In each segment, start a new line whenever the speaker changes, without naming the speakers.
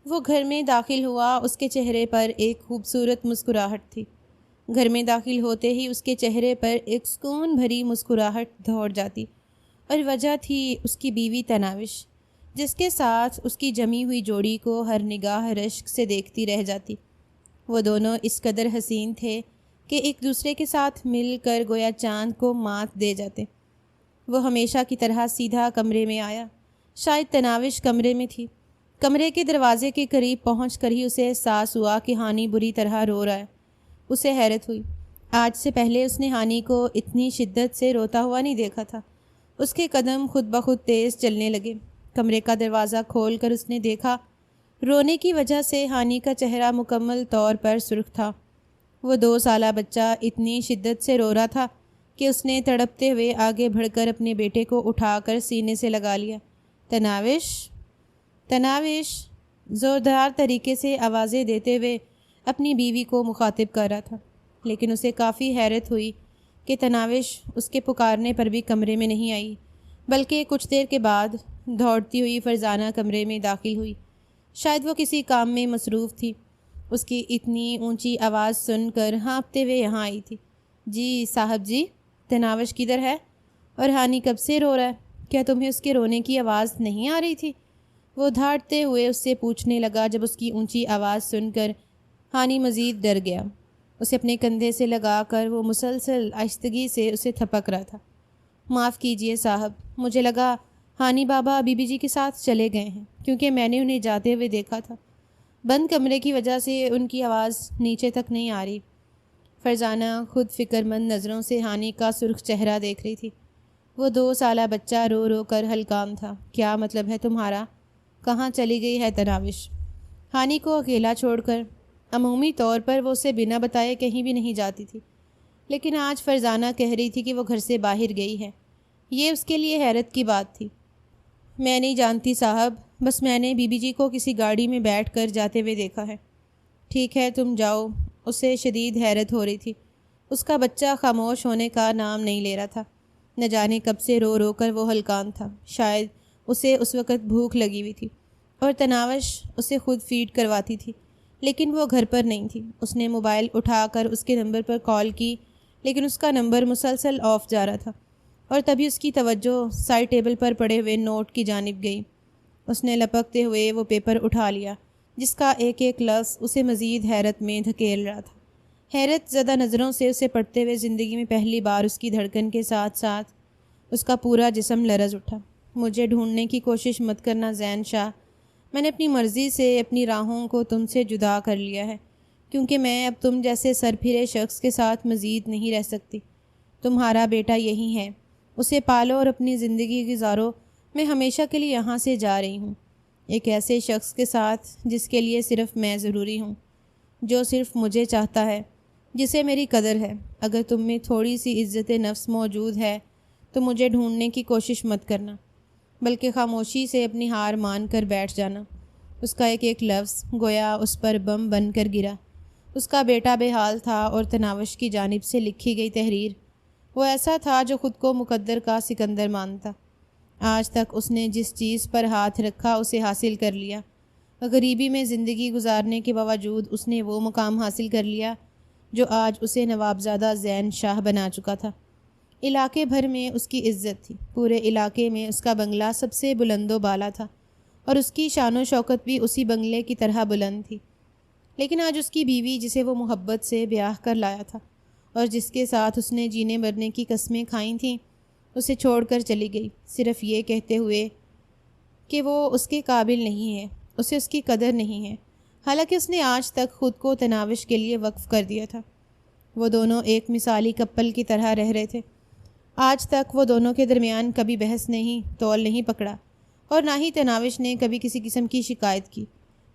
وہ گھر میں داخل ہوا، اس کے چہرے پر ایک خوبصورت مسکراہٹ تھی۔ گھر میں داخل ہوتے ہی اس کے چہرے پر ایک سکون بھری مسکراہٹ دوڑ جاتی، اور وجہ تھی اس کی بیوی تناوش، جس کے ساتھ اس کی جمی ہوئی جوڑی کو ہر نگاہ رشک سے دیکھتی رہ جاتی۔ وہ دونوں اس قدر حسین تھے کہ ایک دوسرے کے ساتھ مل کر گویا چاند کو مات دے جاتے۔ وہ ہمیشہ کی طرح سیدھا کمرے میں آیا۔ شاید تناوش کمرے میں تھی۔ کمرے کے دروازے کے قریب پہنچ کر ہی اسے احساس ہوا کہ ہانی بری طرح رو رہا ہے۔ اسے حیرت ہوئی۔ آج سے پہلے اس نے ہانی کو اتنی شدت سے روتا ہوا نہیں دیکھا تھا۔ اس کے قدم خود بخود تیز چلنے لگے۔ کمرے کا دروازہ کھول کر اس نے دیکھا، رونے کی وجہ سے ہانی کا چہرہ مکمل طور پر سرخ تھا۔ وہ 2 سالہ بچہ اتنی شدت سے رو رہا تھا کہ اس نے تڑپتے ہوئے آگے بڑھ کر اپنے بیٹے کو اٹھا کر سینے سے لگا لیا۔ تناوش، تناوش، زوردار طریقے سے آوازیں دیتے ہوئے اپنی بیوی کو مخاطب کر رہا تھا، لیکن اسے کافی حیرت ہوئی کہ تناوش اس کے پکارنے پر بھی کمرے میں نہیں آئی، بلکہ کچھ دیر کے بعد دوڑتی ہوئی فرزانہ کمرے میں داخل ہوئی۔ شاید وہ کسی کام میں مصروف تھی۔ اس کی اتنی اونچی آواز سن کر ہانپتے ہوئے یہاں آئی تھی۔ جی صاحب جی، تناوش کدھر ہے؟ اور ہانی کب سے رو رہا ہے؟ کیا تمہیں اس کے رونے کی آواز نہیں آ رہی تھی؟ وہ دھاڑتے ہوئے اس سے پوچھنے لگا۔ جب اس کی اونچی آواز سن کر ہانی مزید ڈر گیا۔ اسے اپنے کندھے سے لگا کر وہ مسلسل آہستگی سے اسے تھپک رہا تھا۔ معاف کیجئے صاحب، مجھے لگا ہانی بابا بی بی جی کے ساتھ چلے گئے ہیں، کیونکہ میں نے انہیں جاتے ہوئے دیکھا تھا۔ بند کمرے کی وجہ سے ان کی آواز نیچے تک نہیں آ رہی۔ فرزانہ خود فکر مند نظروں سے ہانی کا سرخ چہرہ دیکھ رہی تھی۔ وہ 2 سالہ بچہ رو رو کر ہلکام تھا۔ کیا مطلب ہے تمہارا؟ کہاں چلی گئی ہے تناوش؟ ہانی کو اکیلا چھوڑ کر عمومی طور پر وہ اسے بنا بتائے کہیں بھی نہیں جاتی تھی، لیکن آج فرزانہ کہہ رہی تھی کہ وہ گھر سے باہر گئی ہے۔ یہ اس کے لیے حیرت کی بات تھی۔ میں نہیں جانتی صاحب، بس میں نے بی بی جی کو کسی گاڑی میں بیٹھ کر جاتے ہوئے دیکھا ہے۔ ٹھیک ہے تم جاؤ۔ اسے شدید حیرت ہو رہی تھی۔ اس کا بچہ خاموش ہونے کا نام نہیں لے رہا تھا۔ نہ جانے کب سے رو رو کر وہ ہلکان تھا۔ شاید اسے اس وقت بھوک لگی ہوئی تھی اور تناوش اسے خود فیڈ کرواتی تھی، لیکن وہ گھر پر نہیں تھی۔ اس نے موبائل اٹھا کر اس کے نمبر پر کال کی، لیکن اس کا نمبر مسلسل آف جا رہا تھا، اور تبھی اس کی توجہ سائڈ ٹیبل پر پڑے ہوئے نوٹ کی جانب گئی۔ اس نے لپکتے ہوئے وہ پیپر اٹھا لیا، جس کا ایک ایک لفظ اسے مزید حیرت میں دھکیل رہا تھا۔ حیرت زدہ نظروں سے اسے پڑھتے ہوئے زندگی میں پہلی بار اس کی دھڑکن کے ساتھ ساتھ اس کا پورا جسم لرز اٹھا۔ مجھے ڈھونڈنے کی کوشش مت کرنا زین شاہ، میں نے اپنی مرضی سے اپنی راہوں کو تم سے جدا کر لیا ہے، کیونکہ میں اب تم جیسے سر پھرے شخص کے ساتھ مزید نہیں رہ سکتی۔ تمہارا بیٹا یہی ہے، اسے پالو اور اپنی زندگی گزارو۔ میں ہمیشہ کے لیے یہاں سے جا رہی ہوں، ایک ایسے شخص کے ساتھ جس کے لیے صرف میں ضروری ہوں، جو صرف مجھے چاہتا ہے، جسے میری قدر ہے۔ اگر تم میں تھوڑی سی عزت نفس موجود ہے تو مجھے ڈھونڈنے کی کوشش مت کرنا، بلکہ خاموشی سے اپنی ہار مان کر بیٹھ جانا۔ اس کا ایک ایک لفظ گویا اس پر بم بن کر گرا۔ اس کا بیٹا بے حال تھا، اور تناوش کی جانب سے لکھی گئی تحریر وہ ایسا تھا جو خود کو مقدر کا سکندر مانتا۔ آج تک اس نے جس چیز پر ہاتھ رکھا اسے حاصل کر لیا۔ غریبی میں زندگی گزارنے کے باوجود اس نے وہ مقام حاصل کر لیا جو آج اسے نوابزادہ زین شاہ بنا چکا تھا۔ علاقے بھر میں اس کی عزت تھی، پورے علاقے میں اس کا بنگلہ سب سے بلند و بالا تھا، اور اس کی شان و شوکت بھی اسی بنگلے کی طرح بلند تھی۔ لیکن آج اس کی بیوی، جسے وہ محبت سے بیاہ کر لایا تھا اور جس کے ساتھ اس نے جینے مرنے کی قسمیں کھائی تھیں، اسے چھوڑ کر چلی گئی، صرف یہ کہتے ہوئے کہ وہ اس کے قابل نہیں ہے، اسے اس کی قدر نہیں ہے، حالانکہ اس نے آج تک خود کو تناوش کے لیے وقف کر دیا تھا۔ وہ دونوں ایک مثالی کپل کی طرح رہ رہے تھے۔ آج تک وہ دونوں کے درمیان کبھی بحث نہیں، تول نہیں پکڑا، اور نہ ہی تناوش نے کبھی کسی قسم کی شکایت کی،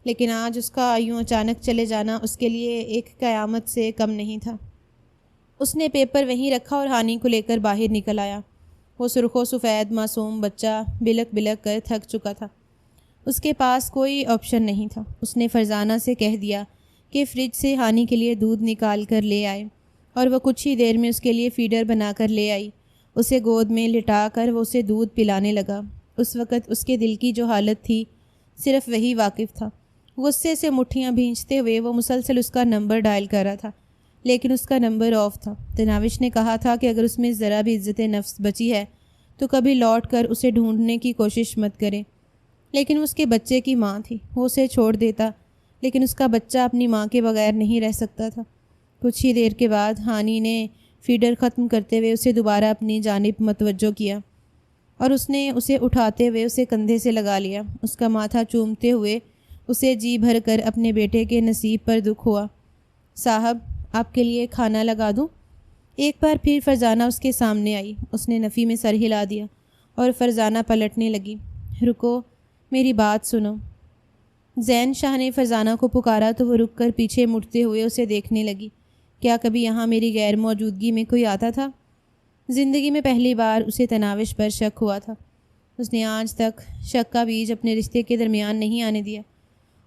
لیکن آج اس کا یوں اچانک چلے جانا اس کے لیے ایک قیامت سے کم نہیں تھا۔ اس نے پیپر وہیں رکھا اور ہانی کو لے کر باہر نکل آیا۔ وہ سرخ و سفید معصوم بچہ بلک بلک کر تھک چکا تھا۔ اس کے پاس کوئی آپشن نہیں تھا۔ اس نے فرزانہ سے کہہ دیا کہ فریج سے ہانی کے لیے دودھ نکال کر لے آئے، اور وہ کچھ ہی دیر میں اس کے لیے فیڈر بنا کر لے آئی۔ اسے گود میں لٹا کر وہ اسے دودھ پلانے لگا۔ اس وقت اس کے دل کی جو حالت تھی صرف وہی واقف تھا۔ غصے سے مٹھیاں بھینچتے ہوئے وہ مسلسل اس کا نمبر ڈائل کر رہا تھا، لیکن اس کا نمبر آف تھا۔ تناوش نے کہا تھا کہ اگر اس میں ذرا بھی عزت نفس بچی ہے تو کبھی لوٹ کر اسے ڈھونڈنے کی کوشش مت کرے، لیکن اس کے بچے کی ماں تھی، وہ اسے چھوڑ دیتا، لیکن اس کا بچہ اپنی ماں کے بغیر نہیں رہ سکتا تھا۔ کچھ ہی دیر کے بعد ہانی نے فیڈر ختم کرتے ہوئے اسے دوبارہ اپنی جانب متوجہ کیا اور اس نے اسے اٹھاتے ہوئے اسے کندھے سے لگا لیا۔ اس کا ماتھا چومتے ہوئے اسے جی بھر کر اپنے بیٹے کے نصیب پر دکھ ہوا۔ صاحب، آپ کے لیے کھانا لگا دوں؟ ایک بار پھر فرزانہ اس کے سامنے آئی۔ اس نے نفی میں سر ہلا دیا اور فرزانہ پلٹنے لگی۔ رکو، میری بات سنو۔ زین شاہ نے فرزانہ کو پکارا تو وہ رک کر پیچھے مڑتے ہوئے اسے دیکھنے لگی۔ کیا کبھی یہاں میری غیر موجودگی میں کوئی آتا تھا؟ زندگی میں پہلی بار اسے تناوش پر شک ہوا تھا۔ اس نے آج تک شک کا بیج اپنے رشتے کے درمیان نہیں آنے دیا،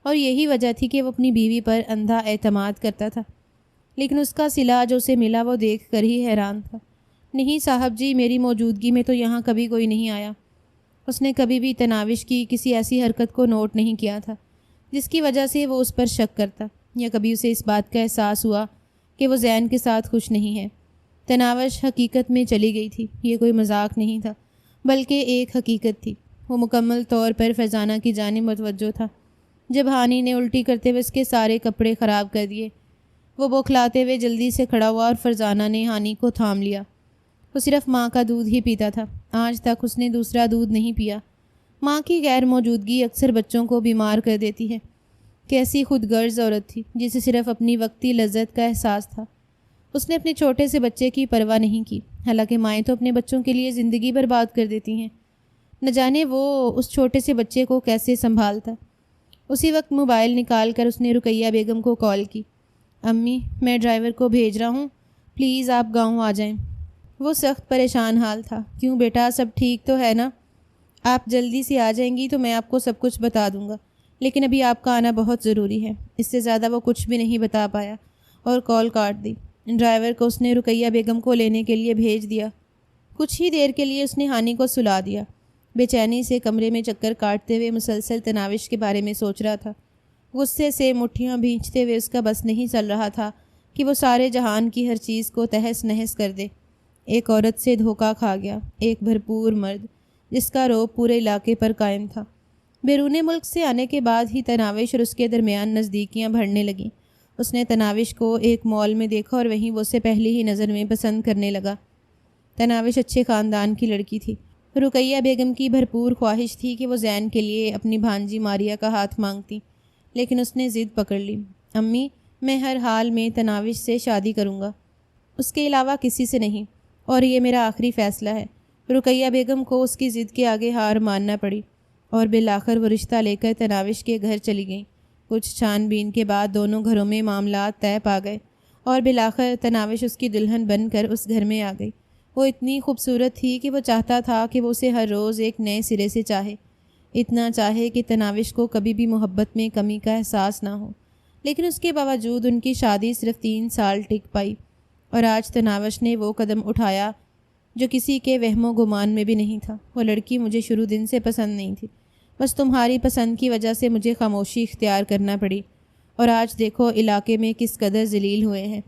اور یہی وجہ تھی کہ وہ اپنی بیوی پر اندھا اعتماد کرتا تھا، لیکن اس کا صلہ جو اسے ملا وہ دیکھ کر ہی حیران تھا۔ نہیں صاحب جی، میری موجودگی میں تو یہاں کبھی کوئی نہیں آیا۔ اس نے کبھی بھی تناوش کی کسی ایسی حرکت کو نوٹ نہیں کیا تھا جس کی وجہ سے وہ اس پر شک کرتا، یا کبھی اسے اس بات کا احساس ہوا کہ وہ زین کے ساتھ خوش نہیں ہے۔ تناوش حقیقت میں چلی گئی تھی، یہ کوئی مذاق نہیں تھا بلکہ ایک حقیقت تھی۔ وہ مکمل طور پر فرزانہ کی جانب متوجہ تھا۔ جب ہانی نے الٹی کرتے ہوئے اس کے سارے کپڑے خراب کر دیے، وہ بوکھلاتے ہوئے جلدی سے کھڑا ہوا اور فرزانہ نے ہانی کو تھام لیا۔ وہ صرف ماں کا دودھ ہی پیتا تھا، آج تک اس نے دوسرا دودھ نہیں پیا۔ ماں کی غیر موجودگی اکثر بچوں کو بیمار کر دیتی ہے۔ کیسی خود غرض عورت تھی جسے صرف اپنی وقتی لذت کا احساس تھا۔ اس نے اپنے چھوٹے سے بچے کی پرواہ نہیں کی، حالانکہ مائیں تو اپنے بچوں کے لیے زندگی برباد کر دیتی ہیں۔ نہ جانے وہ اس چھوٹے سے بچے کو کیسے سنبھالتا۔ اسی وقت موبائل نکال کر اس نے رقیہ بیگم کو کال کی۔ امی، میں ڈرائیور کو بھیج رہا ہوں، پلیز آپ گاؤں آ جائیں۔ وہ سخت پریشان حال تھا۔ کیوں بیٹا، سب ٹھیک تو ہے نا؟ آپ جلدی سے آ جائیں گی تو میں آپ کو سب کچھ بتا دوں گا، لیکن ابھی آپ کا آنا بہت ضروری ہے۔ اس سے زیادہ وہ کچھ بھی نہیں بتا پایا اور کال کاٹ دی۔ ڈرائیور کو اس نے رقیہ بیگم کو لینے کے لیے بھیج دیا۔ کچھ ہی دیر کے لیے اس نے ہانی کو سلا دیا۔ بے چینی سے کمرے میں چکر کاٹتے ہوئے مسلسل تناوش کے بارے میں سوچ رہا تھا۔ غصے سے مٹھیاں بھینچتے ہوئے اس کا بس نہیں چل رہا تھا کہ وہ سارے جہان کی ہر چیز کو تہس نہس کر دے۔ ایک عورت سے دھوکہ کھا گیا، ایک بھرپور مرد جس کا رعب پورے علاقے پر قائم تھا۔ بیرون ملک سے آنے کے بعد ہی تناوش اور اس کے درمیان نزدیکیاں بڑھنے لگیں۔ اس نے تناوش کو ایک مال میں دیکھا اور وہیں وہ اسے پہلی ہی نظر میں پسند کرنے لگا۔ تناوش اچھے خاندان کی لڑکی تھی۔ رقیہ بیگم کی بھرپور خواہش تھی کہ وہ زین کے لیے اپنی بھانجی ماریا کا ہاتھ مانگتی، لیکن اس نے ضد پکڑ لی۔ امی، میں ہر حال میں تناوش سے شادی کروں گا، اس کے علاوہ کسی سے نہیں، اور یہ میرا آخری فیصلہ ہے۔ رقیہ بیگم کو اس کی ضد کے آگے ہار ماننا پڑی اور بالآخر وہ رشتہ لے کر تناوش کے گھر چلی گئیں۔ کچھ چھان بین کے بعد دونوں گھروں میں معاملات طے پا گئے اور بالآخر تناوش اس کی دلہن بن کر اس گھر میں آ گئی۔ وہ اتنی خوبصورت تھی کہ وہ چاہتا تھا کہ وہ اسے ہر روز ایک نئے سرے سے چاہے، اتنا چاہے کہ تناوش کو کبھی بھی محبت میں کمی کا احساس نہ ہو۔ لیکن اس کے باوجود ان کی شادی صرف 3 سال ٹک پائی، اور آج تناوش نے وہ قدم اٹھایا جو کسی کے وہم و گمان میں بھی نہیں تھا۔ وہ لڑکی مجھے شروع دن سے پسند نہیں تھی، بس تمہاری پسند کی وجہ سے مجھے خاموشی اختیار کرنا پڑی، اور آج دیکھو علاقے میں کس قدر ذلیل ہوئے ہیں۔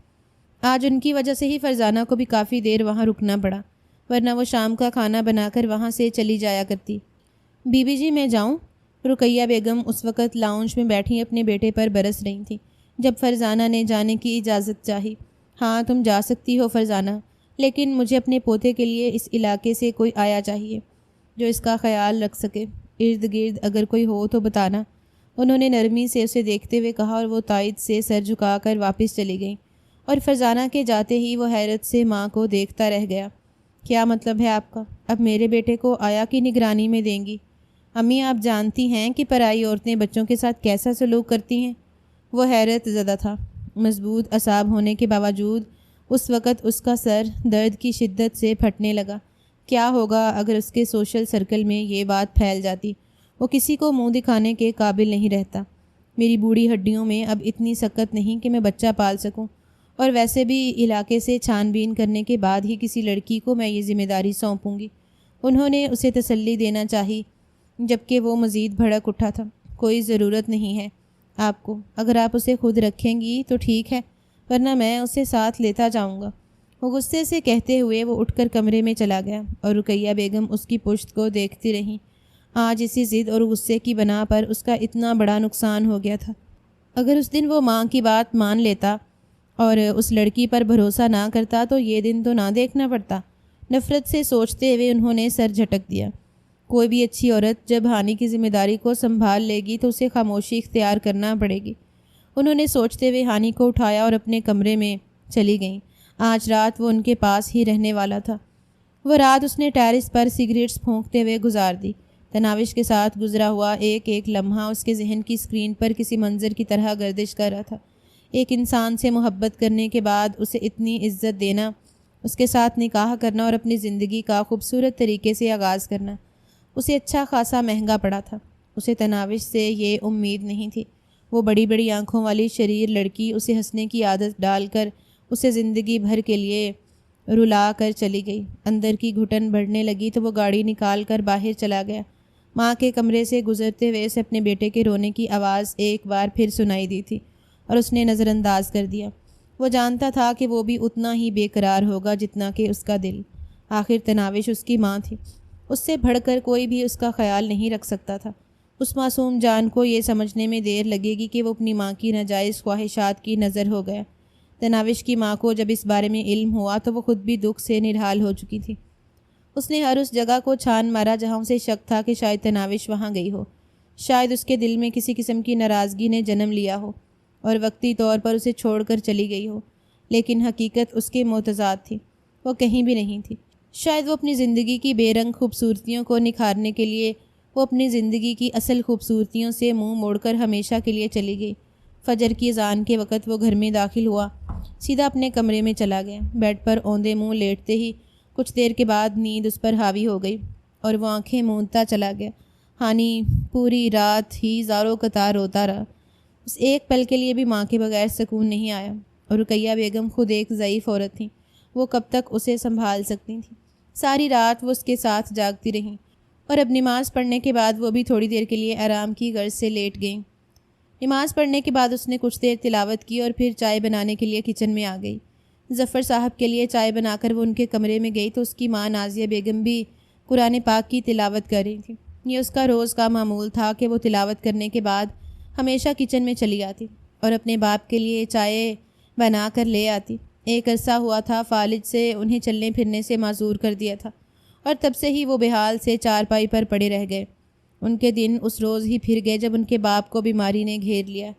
آج ان کی وجہ سے ہی فرزانہ کو بھی کافی دیر وہاں رکنا پڑا، ورنہ وہ شام کا کھانا بنا کر وہاں سے چلی جایا کرتی۔ بی بی جی، میں جاؤں؟ رقیہ بیگم اس وقت لاؤنج میں بیٹھی اپنے بیٹے پر برس رہی تھیں جب فرزانہ نے جانے کی اجازت چاہی۔ ہاں تم جا سکتی ہو فرزانہ، لیکن مجھے اپنے پوتے کے لیے اس علاقے سے کوئی آیا چاہیے جو اس کا خیال رکھ سکے۔ ارد گرد اگر کوئی ہو تو بتانا، انہوں نے نرمی سے اسے دیکھتے ہوئے کہا، اور وہ تائید سے سر جھکا کر واپس چلی گئیں۔ اور فرزانہ کے جاتے ہی وہ حیرت سے ماں کو دیکھتا رہ گیا۔ کیا مطلب ہے آپ کا؟ اب میرے بیٹے کو آیا کی نگرانی میں دیں گی؟ امی، آپ جانتی ہیں کہ پرائی عورتیں بچوں کے ساتھ کیسا سلوک کرتی ہیں؟ وہ حیرت زدہ تھا۔ مضبوط اعصاب ہونے کے باوجود اس وقت اس کا سر درد کی شدت سے پھٹنے لگا۔ کیا ہوگا اگر اس کے سوشل سرکل میں یہ بات پھیل جاتی؟ وہ کسی کو منہ دکھانے کے قابل نہیں رہتا۔ میری بوڑھی ہڈیوں میں اب اتنی سکت نہیں کہ میں بچہ پال سکوں، اور ویسے بھی علاقے سے چھان بین کرنے کے بعد ہی کسی لڑکی کو میں یہ ذمہ داری سونپوں گی۔ انہوں نے اسے تسلی دینا چاہی، جبکہ وہ مزید بھڑک اٹھا تھا۔ کوئی ضرورت نہیں ہے، آپ کو، اگر آپ اسے خود رکھیں گی تو ٹھیک ہے، ورنہ میں اسے ساتھ لیتا جاؤں گا۔ وہ غصے سے کہتے ہوئے وہ اٹھ کر کمرے میں چلا گیا اور رقیہ بیگم اس کی پشت کو دیکھتی رہیں۔ آج اسی ضد اور غصے کی بنا پر اس کا اتنا بڑا نقصان ہو گیا تھا۔ اگر اس دن وہ ماں کی بات مان لیتا اور اس لڑکی پر بھروسہ نہ کرتا تو یہ دن تو نہ دیکھنا پڑتا۔ نفرت سے سوچتے ہوئے انہوں نے سر جھٹک دیا۔ کوئی بھی اچھی عورت جب ہانی کی ذمہ داری کو سنبھال لے گی تو اسے خاموشی اختیار کرنا پڑے گی۔ انہوں نے سوچتے ہوئے ہانی کو اٹھایا اور اپنے کمرے میں چلی گئیں۔ آج رات وہ ان کے پاس ہی رہنے والا تھا۔ وہ رات اس نے ٹیرس پر سگریٹس پھونکتے ہوئے گزار دی۔ تناوش کے ساتھ گزرا ہوا ایک ایک لمحہ اس کے ذہن کی اسکرین پر کسی منظر کی طرح گردش کر رہا تھا۔ ایک انسان سے محبت کرنے کے بعد اسے اتنی عزت دینا، اس کے ساتھ نکاح کرنا اور اپنی زندگی کا خوبصورت طریقے سے آغاز کرنا اسے اچھا خاصا مہنگا پڑا تھا۔ اسے تناوش سے یہ امید نہیں تھی۔ وہ بڑی بڑی آنکھوں والی شریر لڑکی اسے ہنسنے کی عادت ڈال کر اسے زندگی بھر کے لیے رلا کر چلی گئی۔ اندر کی گھٹن بڑھنے لگی تو وہ گاڑی نکال کر باہر چلا گیا۔ ماں کے کمرے سے گزرتے ہوئے اسے اپنے بیٹے کے رونے کی آواز ایک بار پھر سنائی دی تھی اور اس نے نظر انداز کر دیا۔ وہ جانتا تھا کہ وہ بھی اتنا ہی بے قرار ہوگا جتنا کہ اس کا دل۔ آخر تناوش اس کی ماں تھی، اس سے بڑھ کر کوئی بھی اس کا خیال نہیں رکھ سکتا تھا۔ اس معصوم جان کو یہ سمجھنے میں دیر لگے گی کہ وہ اپنی ماں کی ناجائز خواہشات کی نظر ہو گیا۔ تناوش کی ماں کو جب اس بارے میں علم ہوا تو وہ خود بھی دکھ سے نڈھال ہو چکی تھی۔ اس نے ہر اس جگہ کو چھان مارا جہاں اسے شک تھا کہ شاید تناوش وہاں گئی ہو، شاید اس کے دل میں کسی قسم کی ناراضگی نے جنم لیا ہو اور وقتی طور پر اسے چھوڑ کر چلی گئی ہو، لیکن حقیقت اس کے متضاد تھی۔ وہ کہیں بھی نہیں تھی۔ شاید وہ اپنی زندگی کی بے رنگ خوبصورتیوں کو نکھارنے کے لیے وہ اپنی زندگی کی اصل خوبصورتیوں سے منہ موڑ کر ہمیشہ کے لیے چلی گئی۔ فجر کی اذان کے وقت وہ گھر میں داخل ہوا، سیدھا اپنے کمرے میں چلا گیا۔ بیڈ پر اوندے منہ لیٹتے ہی کچھ دیر کے بعد نیند اس پر حاوی ہو گئی اور وہ آنکھیں موندتا چلا گیا۔ ہانی پوری رات ہی زاروں قطار روتا رہا۔ اس ایک پل کے لیے بھی ماں کے بغیر سکون نہیں آیا، اور رقیہ بیگم خود ایک ضعیف عورت تھیں۔ وہ کب تک اسے سنبھال سکتی تھیں؟ ساری رات وہ اس کے ساتھ جاگتی رہیں اور اب نماز پڑھنے کے بعد وہ بھی تھوڑی دیر کے لیے آرام کی غرض سے لیٹ گئیں۔ نماز پڑھنے کے بعد اس نے کچھ دیر تلاوت کی اور پھر چائے بنانے کے لیے کچن میں آ گئی۔ ظفر صاحب کے لیے چائے بنا کر وہ ان کے کمرے میں گئی تو اس کی ماں نازیہ بیگم بھی قرآن پاک کی تلاوت کر رہی تھی۔ یہ اس کا روز کا معمول تھا کہ وہ تلاوت کرنے کے بعد ہمیشہ کچن میں چلی آتی اور اپنے باپ کے لیے چائے بنا کر لے آتی۔ ایک عرصہ ہوا تھا فالج سے انہیں چلنے پھرنے سے معذور کر دیا تھا اور تب سے ہی وہ بحال سے چارپائی پر پڑے رہ گئے۔ ان کے دن اس روز ہی پھر گئے جب ان کے باپ کو بیماری نے گھیر لیا۔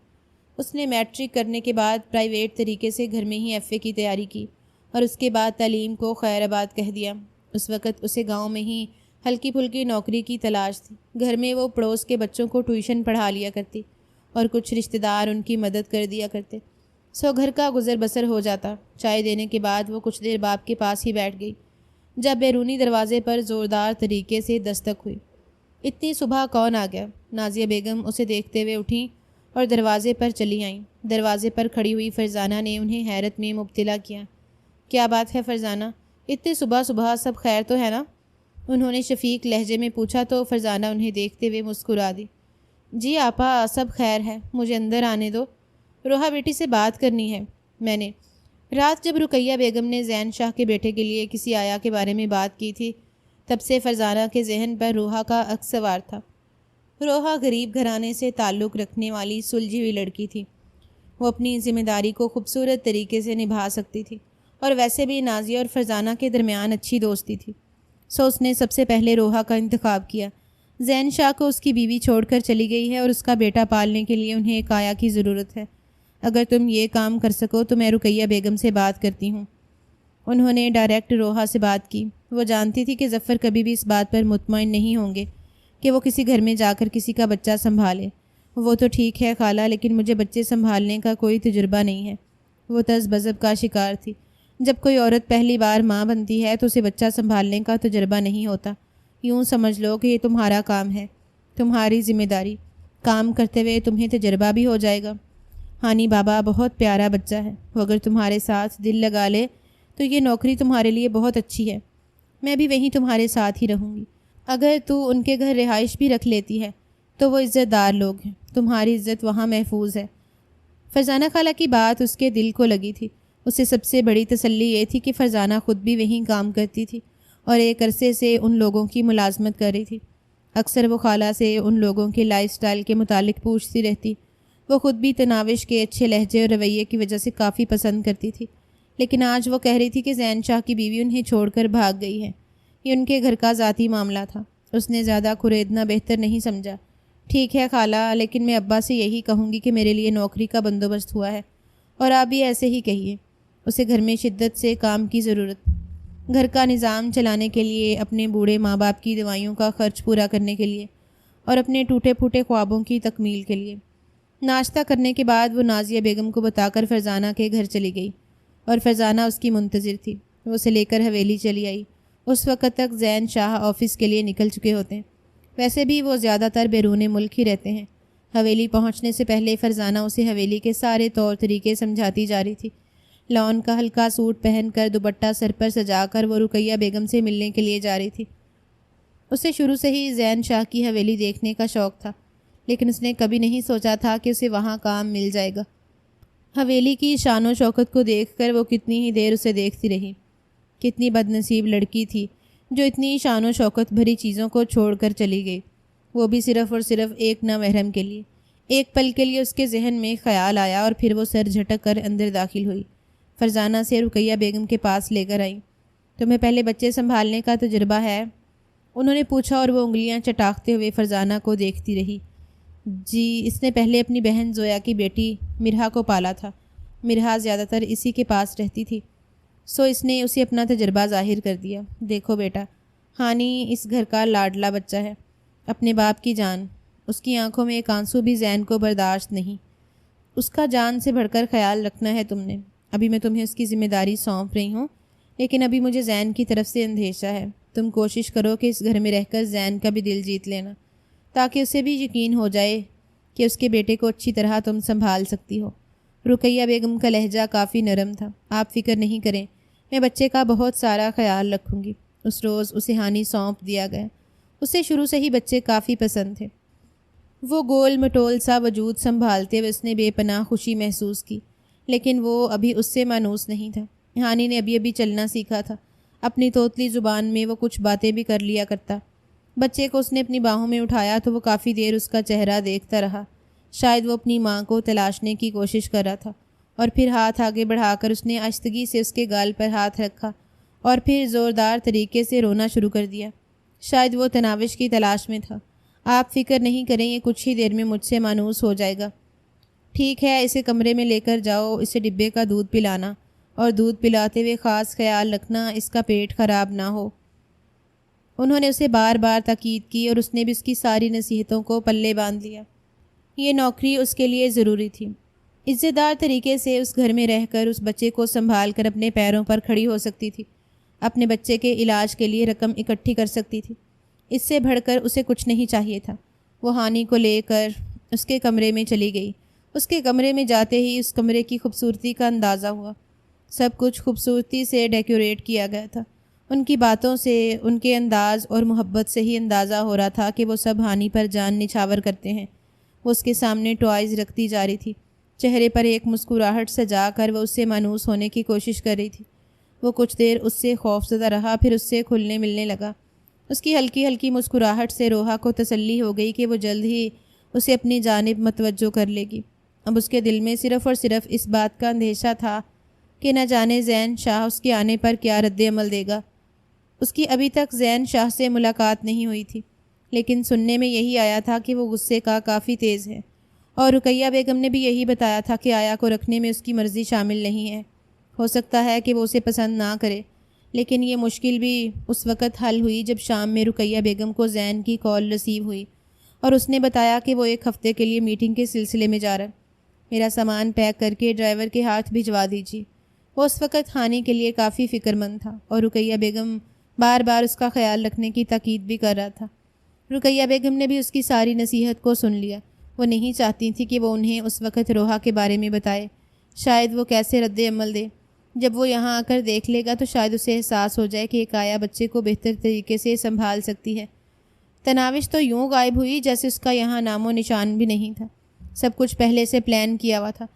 اس نے میٹرک کرنے کے بعد پرائیویٹ طریقے سے گھر میں ہی ایف اے کی تیاری کی اور اس کے بعد تعلیم کو خیر آباد کہہ دیا۔ اس وقت اسے گاؤں میں ہی ہلکی پھلکی نوکری کی تلاش تھی۔ گھر میں وہ پڑوس کے بچوں کو ٹیوشن پڑھا لیا کرتی اور کچھ رشتہ دار ان کی مدد کر دیا کرتے، سو گھر کا گزر بسر ہو جاتا۔ چائے دینے کے بعد وہ کچھ دیر باپ کے پاس ہی بیٹھ گئی جب بیرونی دروازے پر زوردار طریقے سے دستک ہوئی۔ اتنی صبح کون آ گیا؟ نازیہ بیگم اسے دیکھتے ہوئے اٹھیں اور دروازے پر چلی آئیں۔ دروازے پر کھڑی ہوئی فرزانہ نے انہیں حیرت میں مبتلا کیا۔ کیا بات ہے فرزانہ؟ اتنی صبح صبح سب خیر تو ہے نا؟ انہوں نے شفیق لہجے میں پوچھا تو فرزانہ انہیں دیکھتے ہوئے مسکرا دی۔ جی آپا سب خیر ہے، مجھے اندر آنے دو، روحا بیٹی سے بات کرنی ہے میں نے۔ رات جب رقیہ بیگم نے زین شاہ کے بیٹے کے لیے کسی آیا کے بارے میں بات کی تھی تب سے فرزانہ کے ذہن پر روحا کا عکس سوار تھا۔ روحا غریب گھرانے سے تعلق رکھنے والی سلجھی ہوئی لڑکی تھی۔ وہ اپنی ذمہ داری کو خوبصورت طریقے سے نبھا سکتی تھی اور ویسے بھی نازیہ اور فرزانہ کے درمیان اچھی دوستی تھی، سو اس نے سب سے پہلے روحا کا انتخاب کیا۔ زین شاہ کو اس کی بیوی چھوڑ کر چلی گئی ہے اور اس کا بیٹا پالنے کے لیے انہیں ایک آیا کی ضرورت ہے۔ اگر تم یہ کام کر سکو تو میں رقیہ بیگم سے بات کرتی ہوں۔ انہوں نے ڈائریکٹ روحا سے بات کی۔ وہ جانتی تھی کہ ظفر کبھی بھی اس بات پر مطمئن نہیں ہوں گے کہ وہ کسی گھر میں جا کر کسی کا بچہ سنبھالے۔ وہ تو ٹھیک ہے خالہ، لیکن مجھے بچے سنبھالنے کا کوئی تجربہ نہیں ہے۔ وہ طرز بزب کا شکار تھی۔ جب کوئی عورت پہلی بار ماں بنتی ہے تو اسے بچہ سنبھالنے کا تجربہ نہیں ہوتا۔ یوں سمجھ لو کہ یہ تمہارا کام ہے، تمہاری ذمہ داری۔ کام کرتے ہوئے تمہیں تجربہ بھی ہو جائے گا۔ ہانی بابا بہت پیارا بچہ ہے، وہ اگر تمہارے ساتھ دل لگا لے تو یہ نوکری تمہارے لیے بہت اچھی ہے۔ میں بھی وہیں تمہارے ساتھ ہی رہوں گی۔ اگر تو ان کے گھر رہائش بھی رکھ لیتی ہے تو وہ عزت دار لوگ ہیں، تمہاری عزت وہاں محفوظ ہے۔ فرزانہ خالہ کی بات اس کے دل کو لگی تھی۔ اسے سب سے بڑی تسلی یہ تھی کہ فرزانہ خود بھی وہیں کام کرتی تھی اور ایک عرصے سے ان لوگوں کی ملازمت کر رہی تھی۔ اکثر وہ خالہ سے ان لوگوں کے لائف سٹائل کے متعلق پوچھتی رہتی۔ وہ خود بھی تناوش کے اچھے لہجے اور رویے کی وجہ سے کافی پسند کرتی تھی، لیکن آج وہ کہہ رہی تھی کہ زین شاہ کی بیوی انہیں چھوڑ کر بھاگ گئی ہے۔ یہ ان کے گھر کا ذاتی معاملہ تھا۔ اس نے زیادہ کریدنا بہتر نہیں سمجھا۔ ٹھیک ہے خالہ، لیکن میں ابا سے یہی کہوں گی کہ میرے لیے نوکری کا بندوبست ہوا ہے، اور آپ بھی ایسے ہی کہیے۔ اسے گھر میں شدت سے کام کی ضرورت، گھر کا نظام چلانے کے لیے، اپنے بوڑھے ماں باپ کی دوائیوں کا خرچ پورا کرنے کے لیے، اور اپنے ٹوٹے پھوٹے خوابوں کی تکمیل کے لیے۔ ناشتہ کرنے کے بعد وہ نازیہ بیگم کو بتا کر فرزانہ کے گھر چلی گئی، اور فرزانہ اس کی منتظر تھی۔ وہ اسے لے کر حویلی چلی آئی۔ اس وقت تک زین شاہ آفس کے لیے نکل چکے ہوتے ہیں۔ ویسے بھی وہ زیادہ تر بیرون ملک ہی رہتے ہیں۔ حویلی پہنچنے سے پہلے فرزانہ اسے حویلی کے سارے طور طریقے سمجھاتی جا رہی تھی۔ لون کا ہلکا سوٹ پہن کر، دوپٹہ سر پر سجا کر وہ رقیہ بیگم سے ملنے کے لیے جا رہی تھی۔ اسے شروع سے ہی زین شاہ کی حویلی دیکھنے کا شوق تھا، لیکن اس نے کبھی نہیں سوچا تھا کہ اسے وہاں کام مل جائے گا۔ حویلی کی شان و شوکت کو دیکھ کر وہ کتنی ہی دیر اسے دیکھتی رہی۔ کتنی بد نصیب لڑکی تھی جو اتنی شان و شوکت بھری چیزوں کو چھوڑ کر چلی گئی، وہ بھی صرف اور صرف ایک نامحرم کے لیے۔ ایک پل کے لیے اس کے ذہن میں خیال آیا اور پھر وہ سر جھٹک کر اندر داخل ہوئی۔ فرزانہ سے رقیہ بیگم کے پاس لے کر آئیں۔ تمہیں پہلے بچے سنبھالنے کا تجربہ ہے؟ انہوں نے پوچھا، اور وہ انگلیاں چٹاکتے ہوئے فرزانہ کو دیکھتی رہی۔ جی، اس نے پہلے اپنی بہن زویا کی بیٹی مرہا کو پالا تھا۔ مرہا زیادہ تر اسی کے پاس رہتی تھی، سو اس نے اسے اپنا تجربہ ظاہر کر دیا۔ دیکھو بیٹا، ہانی اس گھر کا لاڈلا بچہ ہے، اپنے باپ کی جان۔ اس کی آنکھوں میں ایک آنسو بھی زین کو برداشت نہیں۔ اس کا جان سے بڑھ کر خیال رکھنا ہے تم نے۔ ابھی میں تمہیں اس کی ذمہ داری سونپ رہی ہوں، لیکن ابھی مجھے زین کی طرف سے اندیشہ ہے۔ تم کوشش کرو کہ اس گھر میں رہ کر زین کا بھی دل جیت لینا، تاکہ اسے بھی یقین ہو جائے کہ اس کے بیٹے کو اچھی طرح تم سنبھال سکتی ہو۔ رقیہ بیگم کا لہجہ کافی نرم تھا۔ آپ فکر نہیں کریں، میں بچے کا بہت سارا خیال رکھوں گی۔ اس روز اسے ہانی سونپ دیا گیا۔ اسے شروع سے ہی بچے کافی پسند تھے۔ وہ گول مٹول سا وجود سنبھالتے ہوئے اس نے بے پناہ خوشی محسوس کی، لیکن وہ ابھی اس سے مانوس نہیں تھا۔ ہانی نے ابھی چلنا سیکھا تھا۔ اپنی توتلی زبان میں وہ کچھ باتیں بھی کر لیا کرتا۔ بچے کو اس نے اپنی باہوں میں اٹھایا تو وہ کافی دیر اس کا چہرہ دیکھتا رہا۔ شاید وہ اپنی ماں کو تلاشنے کی کوشش کر رہا تھا، اور پھر ہاتھ آگے بڑھا کر اس نے آہستگی سے اس کے گال پر ہاتھ رکھا اور پھر زوردار طریقے سے رونا شروع کر دیا۔ شاید وہ تناوش کی تلاش میں تھا۔ آپ فکر نہیں کریں، یہ کچھ ہی دیر میں مجھ سے مانوس ہو جائے گا۔ ٹھیک ہے، اسے کمرے میں لے کر جاؤ، اسے ڈبے کا دودھ پلانا، اور دودھ پلاتے ہوئے خاص خیال رکھنا اس کا پیٹ خراب نہ ہو۔ انہوں نے اسے بار بار تاکید کی، اور اس نے بھی اس کی ساری نصیحتوں کو پلے باندھ لیا۔ یہ نوکری اس کے لیے ضروری تھی۔ عزت دار طریقے سے اس گھر میں رہ کر اس بچے کو سنبھال کر اپنے پیروں پر کھڑی ہو سکتی تھی، اپنے بچے کے علاج کے لیے رقم اکٹھی کر سکتی تھی۔ اس سے بڑھ کر اسے کچھ نہیں چاہیے تھا۔ وہ ہانی کو لے کر اس کے کمرے میں چلی گئی۔ اس کے کمرے میں جاتے ہی اس کمرے کی خوبصورتی کا اندازہ ہوا۔ سب کچھ خوبصورتی سے ڈیکوریٹ کیا گیا تھا۔ ان کی باتوں سے، ان کے انداز اور محبت سے ہی اندازہ ہو رہا تھا کہ وہ سب ہانی پر جان نچھاور کرتے ہیں۔ وہ اس کے سامنے ٹوائز رکھتی جا رہی تھی۔ چہرے پر ایک مسکراہٹ سجا کر وہ اس سے مانوس ہونے کی کوشش کر رہی تھی۔ وہ کچھ دیر اس سے خوفزدہ رہا، پھر اس سے کھلنے ملنے لگا۔ اس کی ہلکی ہلکی مسکراہٹ سے روحا کو تسلی ہو گئی کہ وہ جلد ہی اسے اپنی جانب متوجہ کر لے گی۔ اب اس کے دل میں صرف اور صرف اس بات کا اندیشہ تھا کہ نہ جانے زین شاہ اس کے آنے پر کیا رد عمل دے گا۔ اس کی ابھی تک زین شاہ سے ملاقات نہیں ہوئی تھی، لیکن سننے میں یہی آیا تھا کہ وہ غصے کا کافی تیز ہے، اور رقیہ بیگم نے بھی یہی بتایا تھا کہ آیا کو رکھنے میں اس کی مرضی شامل نہیں ہے۔ ہو سکتا ہے کہ وہ اسے پسند نہ کرے، لیکن یہ مشکل بھی اس وقت حل ہوئی جب شام میں رقیہ بیگم کو زین کی کال ریسیو ہوئی، اور اس نے بتایا کہ وہ ایک ہفتے کے لیے میٹنگ کے سلسلے میں جا رہا ہے۔ میرا سامان پیک کر کے ڈرائیور کے ہاتھ بھجوا دیجیے۔ وہ اس وقت ہانی کے لیے کافی فکر مند تھا، اور رقیہ بیگم بار بار اس کا خیال رکھنے کی تاکید بھی کر رہا تھا۔ رقیہ بیگم نے بھی اس کی ساری نصیحت کو سن لیا۔ وہ نہیں چاہتی تھی کہ وہ انہیں اس وقت روحا کے بارے میں بتائے۔ شاید وہ کیسے رد عمل دے۔ جب وہ یہاں آ کر دیکھ لے گا تو شاید اسے احساس ہو جائے کہ ایک آیا بچے کو بہتر طریقے سے سنبھال سکتی ہے۔ تناوش تو یوں غائب ہوئی جیسے اس کا یہاں نام و نشان بھی نہیں تھا۔ سب کچھ پہلے سے پلان کیا ہوا تھا،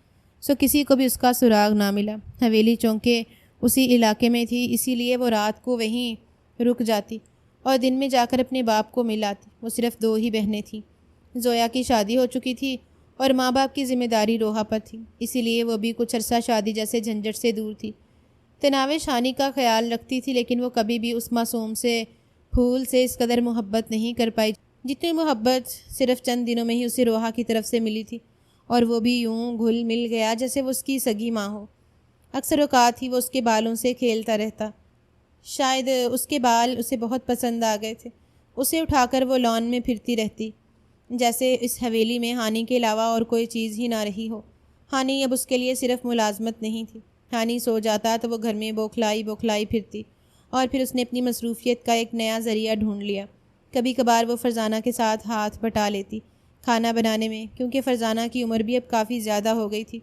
سو کسی کو بھی اس کا سراغ نہ ملا۔ حویلی چونکہ اسی علاقے میں تھی، اسی لیے وہ رات کو وہیں رک جاتی اور دن میں جا کر اپنے باپ کو مل آتی۔ وہ صرف 2 ہی بہنیں تھیں۔ زویا کی شادی ہو چکی تھی اور ماں باپ کی ذمہ داری روحا پر تھی، اسی لیے وہ بھی کچھ عرصہ شادی جیسے جھنجھٹ سے دور تھی۔ تناوش ہانی کا خیال رکھتی تھی، لیکن وہ کبھی بھی اس معصوم سے پھول سے اس قدر محبت نہیں کر پائی جتنی محبت صرف چند دنوں میں ہی اسے روحا کی طرف سے ملی تھی، اور وہ بھی یوں گھل مل گیا جیسے وہ اس کی سگی ماں ہو۔ اکثر اوقات ہی وہ اس کے بالوں سے کھیلتا رہتا، شاید اس کے بال اسے بہت پسند آ گئے تھے۔ اسے اٹھا کر وہ لان میں پھرتی رہتی جیسے اس حویلی میں ہانی کے علاوہ اور کوئی چیز ہی نہ رہی ہو۔ ہانی اب اس کے لیے صرف ملازمت نہیں تھی۔ ہانی سو جاتا تو وہ گھر میں بوکھلائی پھرتی، اور پھر اس نے اپنی مصروفیت کا ایک نیا ذریعہ ڈھونڈ لیا۔ کبھی کبھار وہ فرزانہ کے ساتھ ہاتھ بٹا لیتی کھانا بنانے میں، کیونکہ فرزانہ کی عمر بھی اب کافی زیادہ ہو گئی تھی۔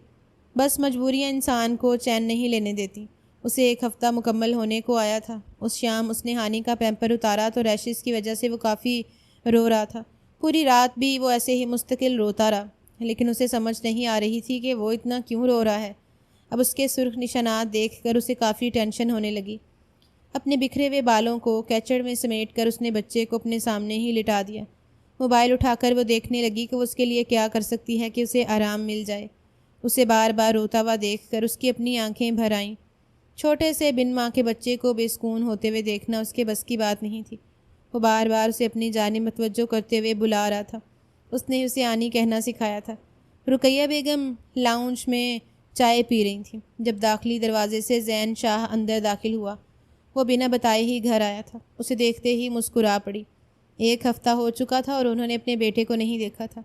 بس مجبوریاں انسان کو چین نہیں لینے دیتی۔ اسے 1 ہفتہ مکمل ہونے کو آیا تھا۔ اس شام اس نے ہانی کا پیمپر اتارا تو ریشز کی وجہ سے وہ کافی رو رہا تھا۔ پوری رات بھی وہ ایسے ہی مستقل روتا رہا، لیکن اسے سمجھ نہیں آ رہی تھی کہ وہ اتنا کیوں رو رہا ہے۔ اب اس کے سرخ نشانات دیکھ کر اسے کافی ٹینشن ہونے لگی۔ اپنے بکھرے ہوئے بالوں کو کیچڑ میں سمیٹ کر اس نے بچے کو اپنے سامنے ہی لٹا دیا۔ موبائل اٹھا کر وہ دیکھنے لگی کہ وہ اس کے لیے کیا کر سکتی ہے کہ اسے آرام مل جائے۔ اسے بار بار روتا ہوا دیکھ کر اس کی اپنی آنکھیں بھر آئیں۔ چھوٹے سے بن ماں کے بچے کو بے سکون ہوتے ہوئے دیکھنا اس کے بس کی بات نہیں تھی۔ وہ بار بار اسے اپنی جانب متوجہ کرتے ہوئے بلا رہا تھا۔ اس نے اسے آنی کہنا سکھایا تھا۔ رقیہ بیگم لاؤنج میں چائے پی رہی تھیں جب داخلی دروازے سے زین شاہ اندر داخل ہوا۔ وہ بنا بتائے ہی گھر آیا تھا۔ اسے دیکھتے ہی مسکرا پڑی۔ 1 ہفتہ ہو چکا تھا اور انہوں نے اپنے بیٹے کو نہیں دیکھا تھا۔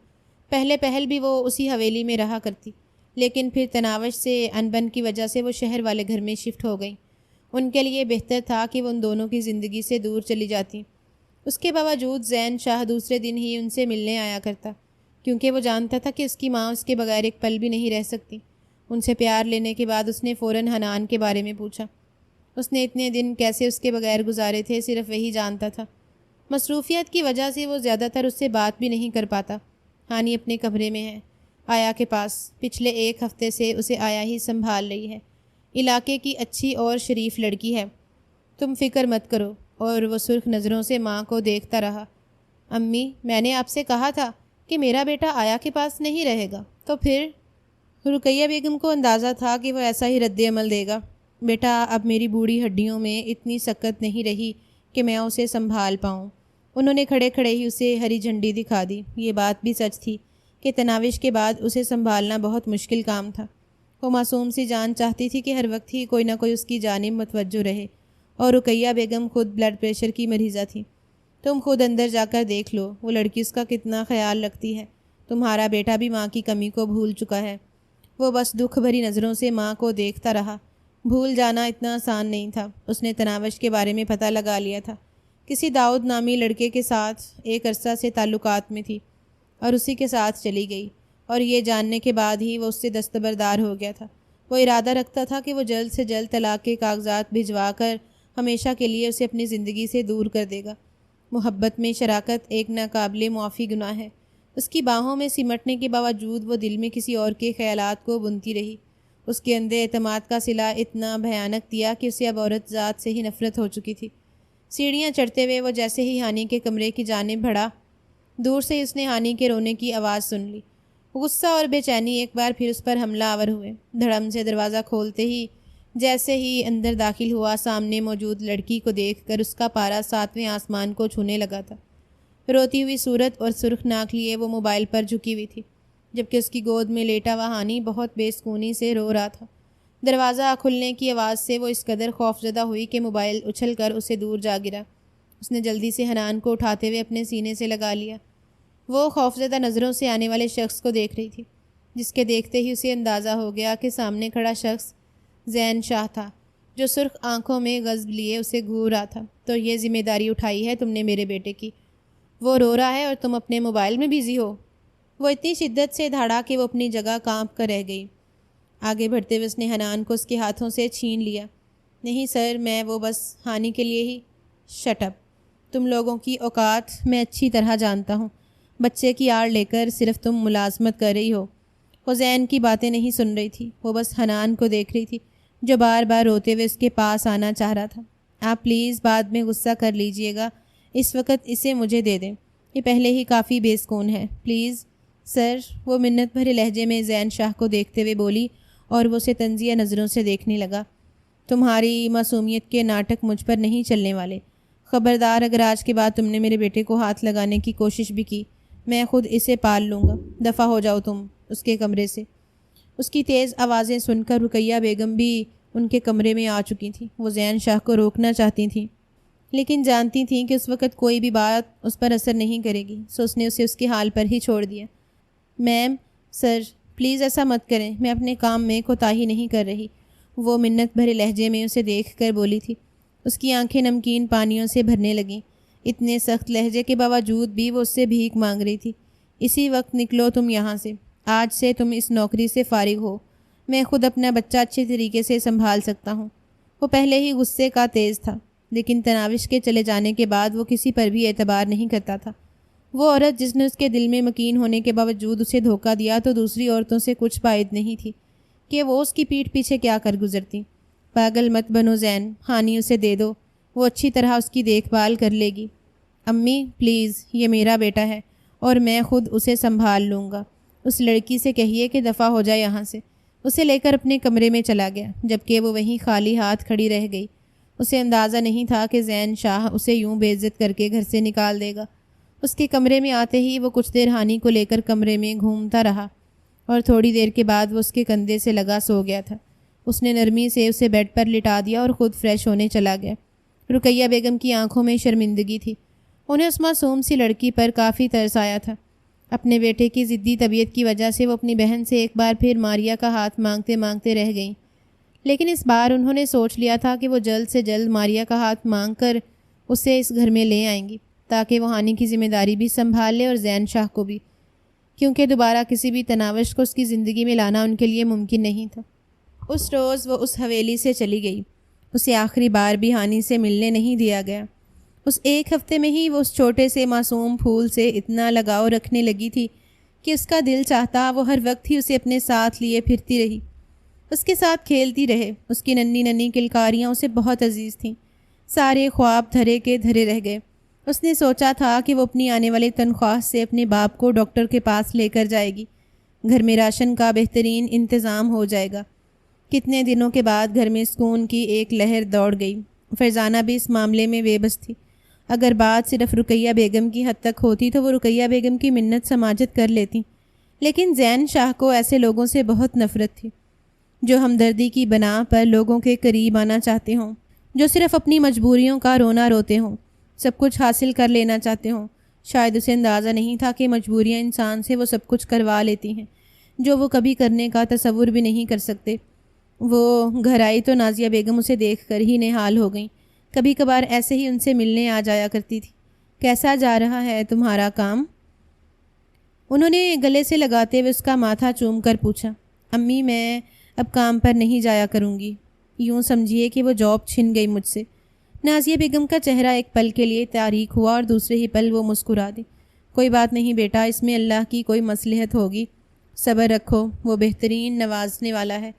پہل بھی وہ اسی حویلی میں رہا کرتی، لیکن پھر تناوش سے انبن کی وجہ سے وہ شہر والے گھر میں شفٹ ہو گئیں۔ ان کے لیے بہتر تھا کہ وہ ان دونوں کی زندگی سے دور چلی جاتی۔ اس کے باوجود زین شاہ دوسرے دن ہی ان سے ملنے آیا کرتا، کیونکہ وہ جانتا تھا کہ اس کی ماں اس کے بغیر ایک پل بھی نہیں رہ سکتی۔ ان سے پیار لینے کے بعد اس نے فوراً حنان کے بارے میں پوچھا۔ اس نے اتنے دن کیسے اس کے بغیر گزارے تھے صرف وہی جانتا تھا۔ مصروفیت کی وجہ سے وہ زیادہ تر اس سے بات بھی نہیں کر پاتا۔ ہانی اپنے کمرے میں ہے، آیا کے پاس۔ پچھلے 1 ہفتے سے اسے آیا ہی سنبھال رہی ہے۔ علاقے کی اچھی اور شریف لڑکی ہے، تم فکر مت کرو۔ اور وہ سرخ نظروں سے ماں کو دیکھتا رہا۔ امی، میں نے آپ سے کہا تھا کہ میرا بیٹا آیا کے پاس نہیں رہے گا، تو پھر؟ رقیہ بیگم کو اندازہ تھا کہ وہ ایسا ہی رد عمل دے گا۔ بیٹا اب میری بوڑھی ہڈیوں میں اتنی سکت نہیں رہی کہ میں اسے سنبھال پاؤں۔ انہوں نے کھڑے کھڑے ہی اسے ہری جھنڈی دکھا دی۔ یہ بات بھی سچ تھی کہ تناوش کے بعد اسے سنبھالنا بہت مشکل کام تھا۔ وہ معصوم سی جان چاہتی تھی کہ ہر وقت ہی کوئی نہ کوئی اس کی جانب متوجہ رہے، اور رقیہ بیگم خود بلڈ پریشر کی مریضہ تھی۔ تم خود اندر جا کر دیکھ لو، وہ لڑکی اس کا کتنا خیال رکھتی ہے۔ تمہارا بیٹا بھی ماں کی کمی کو بھول چکا ہے۔ وہ بس دکھ بھری نظروں سے ماں کو دیکھتا رہا۔ بھول جانا اتنا آسان نہیں تھا۔ اس نے تناوش کے بارے میں پتہ لگا لیا تھا۔ کسی داؤد نامی لڑکے کے ساتھ ایک عرصہ سے تعلقات میں تھی اور اسی کے ساتھ چلی گئی، اور یہ جاننے کے بعد ہی وہ اس سے دستبردار ہو گیا تھا۔ وہ ارادہ رکھتا تھا کہ وہ جلد سے جلد طلاق کے کاغذات بھجوا کر ہمیشہ کے لیے اسے اپنی زندگی سے دور کر دے گا۔ محبت میں شراکت ایک ناقابل معافی گناہ ہے۔ اس کی باہوں میں سمٹنے کے باوجود وہ دل میں کسی اور کے خیالات کو بنتی رہی۔ اس کے اندر اعتماد کا صلہ اتنا بھیانک دیا کہ اسے اب عورت ذات سے ہی نفرت ہو چکی تھی۔ سیڑھیاں چڑھتے ہوئے وہ جیسے ہی ہانی کے کمرے کی جانب بڑھا، دور سے اس نے ہانی کے رونے کی آواز سن لی۔ غصہ اور بے چینی ایک بار پھر اس پر حملہ آور ہوئے۔ دھڑم سے دروازہ کھولتے ہی جیسے ہی اندر داخل ہوا، سامنے موجود لڑکی کو دیکھ کر اس کا پارا 7ویں آسمان کو چھونے لگا تھا۔ روتی ہوئی صورت اور سرخ ناک لیے وہ موبائل پر جھکی ہوئی تھی، جبکہ اس کی گود میں لیٹا ہوا ہانی بہت بے سکونی سے رو رہا تھا۔ دروازہ کھلنے کی آواز سے وہ اس قدر خوفزدہ ہوئی کہ موبائل اچھل کر اسے دور جا گرا۔ اس نے جلدی سے حنان کو اٹھاتے ہوئے اپنے سینے سے لگا لیا۔ وہ خوفزدہ نظروں سے آنے والے شخص کو دیکھ رہی تھی، جس کے دیکھتے ہی اسے اندازہ ہو گیا کہ سامنے کھڑا شخص زین شاہ تھا، جو سرخ آنکھوں میں غضب لیے اسے گھور رہا تھا۔ تو یہ ذمہ داری اٹھائی ہے تم نے میرے بیٹے کی؟ وہ رو رہا ہے اور تم اپنے موبائل میں بزی ہو؟ وہ اتنی شدت سے دھاڑا کہ وہ اپنی جگہ کانپ کر رہ گئی۔ آگے بڑھتے ہوئے اس نے حنان کو اس کے ہاتھوں سے چھین لیا۔ نہیں سر، میں وہ بس ہانی کے لیے ہی۔ Shut up! تم لوگوں کی اوقات میں اچھی طرح جانتا ہوں۔ بچے کی آڑ لے کر صرف تم ملازمت کر رہی ہو۔ وہ زین کی باتیں نہیں سن رہی تھی، وہ بس حنان کو دیکھ رہی تھی جو بار بار روتے ہوئے اس کے پاس آنا چاہ رہا تھا۔ آپ پلیز بعد میں غصہ کر لیجئے گا، اس وقت اسے مجھے دے دیں، یہ پہلے ہی کافی بے سکون ہے، پلیز سر۔ وہ منت بھرے لہجے میں زین شاہ کو دیکھتے ہوئے بولی اور وہ اسے طنزیہ نظروں سے دیکھنے لگا۔ تمہاری معصومیت کے ناٹک مجھ پر نہیں چلنے والے۔ خبردار، اگر آج کے بعد تم نے میرے بیٹے کو ہاتھ لگانے کی کوشش بھی کی، میں خود اسے پال لوں گا۔ دفع ہو جاؤ تم اس کے کمرے سے۔ اس کی تیز آوازیں سن کر رقیہ بیگم بھی ان کے کمرے میں آ چکی تھیں۔ وہ زین شاہ کو روکنا چاہتی تھیں لیکن جانتی تھیں کہ اس وقت کوئی بھی بات اس پر اثر نہیں کرے گی، سو اس نے اسے اس کے حال پر ہی چھوڑ دیا۔ میم، سر پلیز ایسا مت کریں، میں اپنے کام میں کوتاہی نہیں کر رہی، وہ منت بھرے لہجے میں اسے دیکھ کر بولی تھی۔ اس کی آنکھیں نمکین پانیوں سے بھرنے لگیں۔ اتنے سخت لہجے کے باوجود بھی وہ اس سے بھیک مانگ رہی تھی۔ اسی وقت نکلو تم یہاں سے، آج سے تم اس نوکری سے فارغ ہو، میں خود اپنا بچہ اچھے طریقے سے سنبھال سکتا ہوں۔ وہ پہلے ہی غصے کا تیز تھا، لیکن تناوش کے چلے جانے کے بعد وہ کسی پر بھی اعتبار نہیں کرتا تھا۔ وہ عورت جس نے اس کے دل میں مکین ہونے کے باوجود اسے دھوکہ دیا تو دوسری عورتوں سے کچھ بعید نہیں تھی کہ وہ اس کی پیٹھ پیچھے کیا کر گزرتی۔ پاگل مت بنو زین، ہانی اسے دے دو، وہ اچھی طرح اس کی دیکھ بھال کر لے گی۔ امی پلیز، یہ میرا بیٹا ہے اور میں خود اسے سنبھال لوں گا۔ اس لڑکی سے کہیے کہ دفع ہو جائے یہاں سے۔ اسے لے کر اپنے کمرے میں چلا گیا، جبکہ وہ وہیں خالی ہاتھ کھڑی رہ گئی۔ اسے اندازہ نہیں تھا کہ زین شاہ اسے یوں بے عزت کر کے گھر سے نکال دے گا۔ اس کے کمرے میں آتے ہی وہ کچھ دیر ہانی کو لے کر کمرے میں گھومتا رہا اور تھوڑی دیر کے بعد وہ اس کے کندھے سے لگا سو گیا تھا۔ اس نے نرمی سے اسے بیڈ پر لٹا دیا اور خود فریش ہونے چلا گیا۔ رقیہ بیگم کی آنکھوں میں شرمندگی تھی۔ انہیں اس معصوم سی لڑکی پر کافی ترس آیا تھا۔ اپنے بیٹے کی ضدی طبیعت کی وجہ سے وہ اپنی بہن سے ایک بار پھر ماریا کا ہاتھ مانگتے مانگتے رہ گئیں، لیکن اس بار انہوں نے سوچ لیا تھا کہ وہ جلد سے جلد ماریا کا ہاتھ مانگ کر اسے اس گھر میں لے آئیں گی تاکہ وہ ہانی کی ذمہ داری بھی سنبھال لے اور زین شاہ کو بھی، کیونکہ دوبارہ کسی بھی تناوش کو اس کی زندگی میں لانا ان کے لیے ممکن نہیں تھا۔ اس روز وہ اس حویلی سے چلی گئی، اسے آخری بار بھی ہانی سے ملنے نہیں دیا گیا۔ اس ایک ہفتے میں ہی وہ اس چھوٹے سے معصوم پھول سے اتنا لگاؤ رکھنے لگی تھی کہ اس کا دل چاہتا وہ ہر وقت ہی اسے اپنے ساتھ لیے پھرتی رہی، اس کے ساتھ کھیلتی رہے۔ اس کی ننھی ننھی کلکاریاں اسے بہت عزیز تھیں۔ سارے خواب دھرے کے دھرے رہ گئے۔ اس نے سوچا تھا کہ وہ اپنی آنے والی تنخواہ سے اپنے باپ کو ڈاکٹر کے پاس لے کر جائے گی، گھر میں راشن کا بہترین انتظام ہو جائے گا۔ کتنے دنوں کے بعد گھر میں سکون کی ایک لہر دوڑ گئی۔ فرزانہ بھی اس معاملے میں بے بس تھی۔ اگر بات صرف رقیہ بیگم کی حد تک ہوتی تو وہ رقیہ بیگم کی منت سماجت کر لیتی، لیکن زین شاہ کو ایسے لوگوں سے بہت نفرت تھی جو ہمدردی کی بنا پر لوگوں کے قریب آنا چاہتے ہوں، جو صرف اپنی مجبوریوں کا رونا روتے ہوں، سب کچھ حاصل کر لینا چاہتے ہوں۔ شاید اسے اندازہ نہیں تھا کہ مجبوریاں انسان سے وہ سب کچھ کروا لیتی ہیں جو وہ کبھی کرنے کا تصور بھی نہیں کر سکتے۔ وہ گھر آئی تو نازیہ بیگم اسے دیکھ کر ہی نہال ہو گئیں۔ کبھی کبھار ایسے ہی ان سے ملنے آ جایا کرتی تھی۔ کیسا جا رہا ہے تمہارا کام؟ انہوں نے گلے سے لگاتے ہوئے اس کا ماتھا چوم کر پوچھا۔ امی، میں اب کام پر نہیں جایا کروں گی۔ یوں سمجھیے کہ وہ جاب چھن گئی مجھ سے۔ نازیہ بیگم کا چہرہ ایک پل کے لیے تاریک ہوا اور دوسرے ہی پل وہ مسکرا دی۔ کوئی بات نہیں بیٹا، اس میں اللہ کی کوئی مصلحت ہوگی، صبر رکھو، وہ بہترین نوازنے والا ہے۔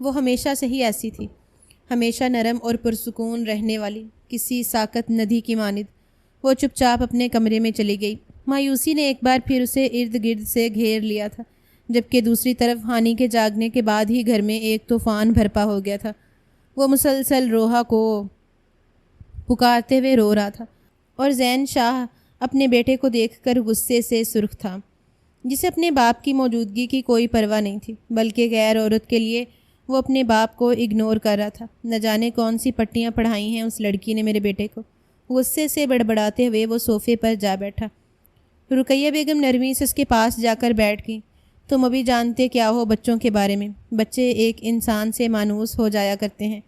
وہ ہمیشہ سے ہی ایسی تھی، ہمیشہ نرم اور پرسکون رہنے والی، کسی ساکت ندی کی مانند۔ وہ چپ چاپ اپنے کمرے میں چلی گئی۔ مایوسی نے ایک بار پھر اسے ارد گرد سے گھیر لیا تھا، جبکہ دوسری طرف ہانی کے جاگنے کے بعد ہی گھر میں ایک طوفان برپا ہو گیا تھا۔ وہ مسلسل روحا کو پکارتے ہوئے رو رہا تھا اور زین شاہ اپنے بیٹے کو دیکھ کر غصے سے سرخ تھا، جسے اپنے باپ کی موجودگی کی کوئی پرواہ نہیں تھی، بلکہ غیر عورت کے لیے وہ اپنے باپ کو اگنور کر رہا تھا۔ نہ جانے کون سی پٹیاں پڑھائی ہیں اس لڑکی نے میرے بیٹے کو۔ غصے سے بڑبڑاتے ہوئے وہ صوفے پر جا بیٹھا۔ رقیہ بیگم نرمی سے اس کے پاس جا کر بیٹھ گئی۔ تم ابھی جانتے کیا ہو بچوں کے بارے میں؟ بچے ایک انسان سے مانوس ہو جایا کرتے ہیں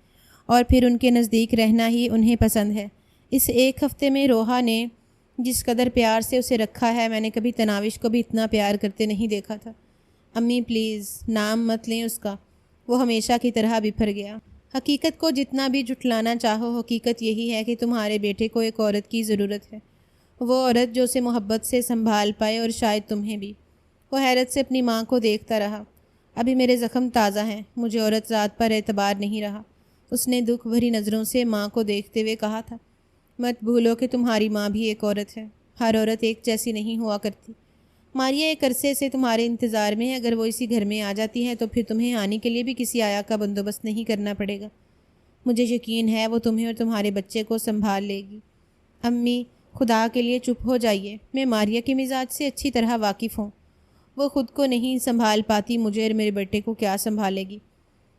اور پھر ان کے نزدیک رہنا ہی انہیں پسند ہے۔ اس ایک ہفتے میں روحا نے جس قدر پیار سے اسے رکھا ہے، میں نے کبھی تناوش کو بھی اتنا پیار کرتے نہیں دیکھا تھا۔ امی پلیز نام مت لیں اس کا، وہ ہمیشہ کی طرح بفر گیا۔ حقیقت کو جتنا بھی جھٹلانا چاہو، حقیقت یہی ہے کہ تمہارے بیٹے کو ایک عورت کی ضرورت ہے، وہ عورت جو اسے محبت سے سنبھال پائے، اور شاید تمہیں بھی۔ وہ حیرت سے اپنی ماں کو دیکھتا رہا۔ ابھی میرے زخم تازہ ہیں، مجھے عورت ذات پر اعتبار نہیں رہا، اس نے دکھ بھری نظروں سے ماں کو دیکھتے ہوئے کہا تھا۔ مت بھولو کہ تمہاری ماں بھی ایک عورت ہے، ہر عورت ایک جیسی نہیں ہوا کرتی۔ ماریا ایک عرصے سے تمہارے انتظار میں ہے، اگر وہ اسی گھر میں آ جاتی ہے تو پھر تمہیں آنے کے لیے بھی کسی آیا کا بندوبست نہیں کرنا پڑے گا۔ مجھے یقین ہے وہ تمہیں اور تمہارے بچے کو سنبھال لے گی۔ امی، خدا کے لیے چپ ہو جائیے، میں ماریا کے مزاج سے اچھی طرح واقف ہوں، وہ خود کو نہیں سنبھال پاتی، مجھے اور میرے بیٹے کو کیا سنبھالے گی؟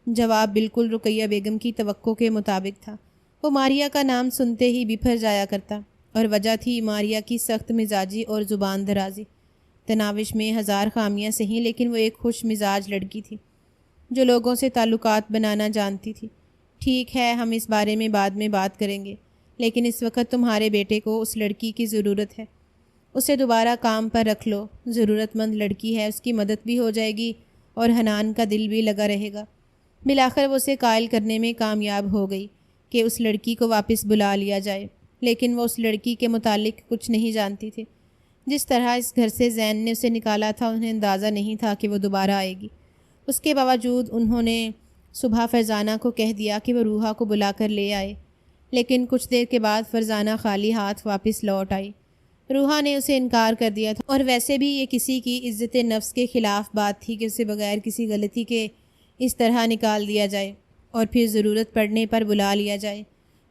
جواب بالکل رقیہ بیگم کی توقع کے مطابق تھا۔ وہ ماریا کا نام سنتے ہی بپھر جایا کرتا، اور وجہ تھی ماریا کی سخت مزاجی اور زبان درازی۔ تناوش میں ہزار خامیاں سہیں، لیکن وہ ایک خوش مزاج لڑکی تھی جو لوگوں سے تعلقات بنانا جانتی تھی۔ ٹھیک ہے، ہم اس بارے میں بعد میں بات کریں گے، لیکن اس وقت تمہارے بیٹے کو اس لڑکی کی ضرورت ہے، اسے دوبارہ کام پر رکھ لو، ضرورت مند لڑکی ہے، اس کی مدد بھی ہو جائے گی اور حنان کا دل بھی لگا رہے گا۔ بالآخر وہ اسے قائل کرنے میں کامیاب ہو گئی کہ اس لڑکی کو واپس بلا لیا جائے، لیکن وہ اس لڑکی کے متعلق کچھ نہیں جانتی تھی۔ جس طرح اس گھر سے زین نے اسے نکالا تھا، انہیں اندازہ نہیں تھا کہ وہ دوبارہ آئے گی۔ اس کے باوجود انہوں نے صبح فرزانہ کو کہہ دیا کہ وہ روحا کو بلا کر لے آئے، لیکن کچھ دیر کے بعد فرزانہ خالی ہاتھ واپس لوٹ آئی۔ روحا نے اسے انکار کر دیا تھا، اور ویسے بھی یہ کسی کی عزت نفس کے خلاف بات تھی کہ اسے بغیر کسی غلطی کے اس طرح نکال دیا جائے اور پھر ضرورت پڑنے پر بلا لیا جائے۔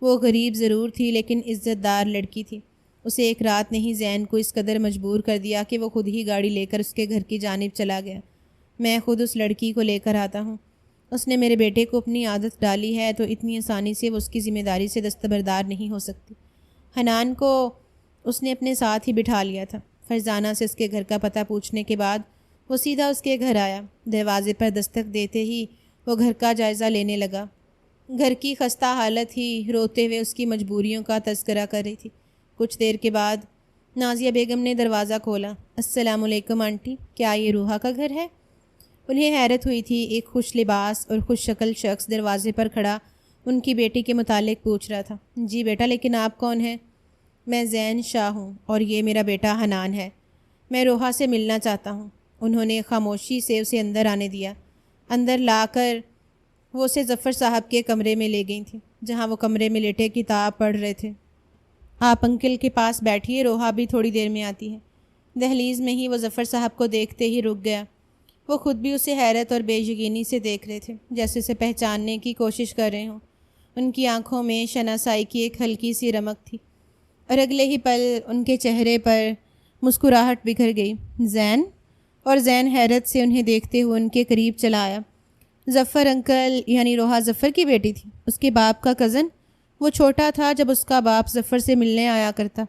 وہ غریب ضرور تھی، لیکن عزت دار لڑکی تھی۔ اسے ایک رات نے ہی زین کو اس قدر مجبور کر دیا کہ وہ خود ہی گاڑی لے کر اس کے گھر کی جانب چلا گیا۔ میں خود اس لڑکی کو لے کر آتا ہوں، اس نے میرے بیٹے کو اپنی عادت ڈالی ہے تو اتنی آسانی سے وہ اس کی ذمہ داری سے دستبردار نہیں ہو سکتی۔ حنان کو اس نے اپنے ساتھ ہی بٹھا لیا تھا۔ فرزانہ سے اس کے گھر کا پتہ پوچھنے کے بعد وہ سیدھا اس کے گھر آیا۔ دروازے پر دستک دیتے ہی وہ گھر کا جائزہ لینے لگا۔ گھر کی خستہ حالت ہی روتے ہوئے اس کی مجبوریوں کا تذکرہ کر رہی تھی۔ کچھ دیر کے بعد نازیہ بیگم نے دروازہ کھولا۔ السلام علیکم آنٹی، کیا یہ روحا کا گھر ہے؟ انہیں حیرت ہوئی تھی، ایک خوش لباس اور خوش شکل شخص دروازے پر کھڑا ان کی بیٹی کے متعلق پوچھ رہا تھا۔ جی بیٹا، لیکن آپ کون ہیں؟ میں زین شاہ ہوں، اور یہ میرا بیٹا حنان ہے، میں روحا سے ملنا چاہتا ہوں۔ انہوں نے خاموشی سے اسے اندر آنے دیا۔ اندر لا کر وہ اسے ظفر صاحب کے کمرے میں لے گئی تھیں، جہاں وہ کمرے میں لیٹے کتاب پڑھ رہے تھے۔ آپ انکل کے پاس بیٹھیے، روحا بھی تھوڑی دیر میں آتی ہے۔ دہلیز میں ہی وہ ظفر صاحب کو دیکھتے ہی رک گیا۔ وہ خود بھی اسے حیرت اور بے یقینی سے دیکھ رہے تھے، جیسے اسے پہچاننے کی کوشش کر رہے ہوں۔ ان کی آنکھوں میں شناسائی کی ایک ہلکی سی رمق تھی، اور اگلے ہی پل ان کے چہرے پر مسکراہٹ بکھر گئی۔ زین؟ اور زین حیرت سے انہیں دیکھتے ہوئے ان کے قریب چلا آیا۔ ظفر انکل، یعنی روحا ظفر کی بیٹی تھی، اس کے باپ کا کزن؟ وہ چھوٹا تھا جب اس کا باپ ظفر سے ملنے آیا کرتا،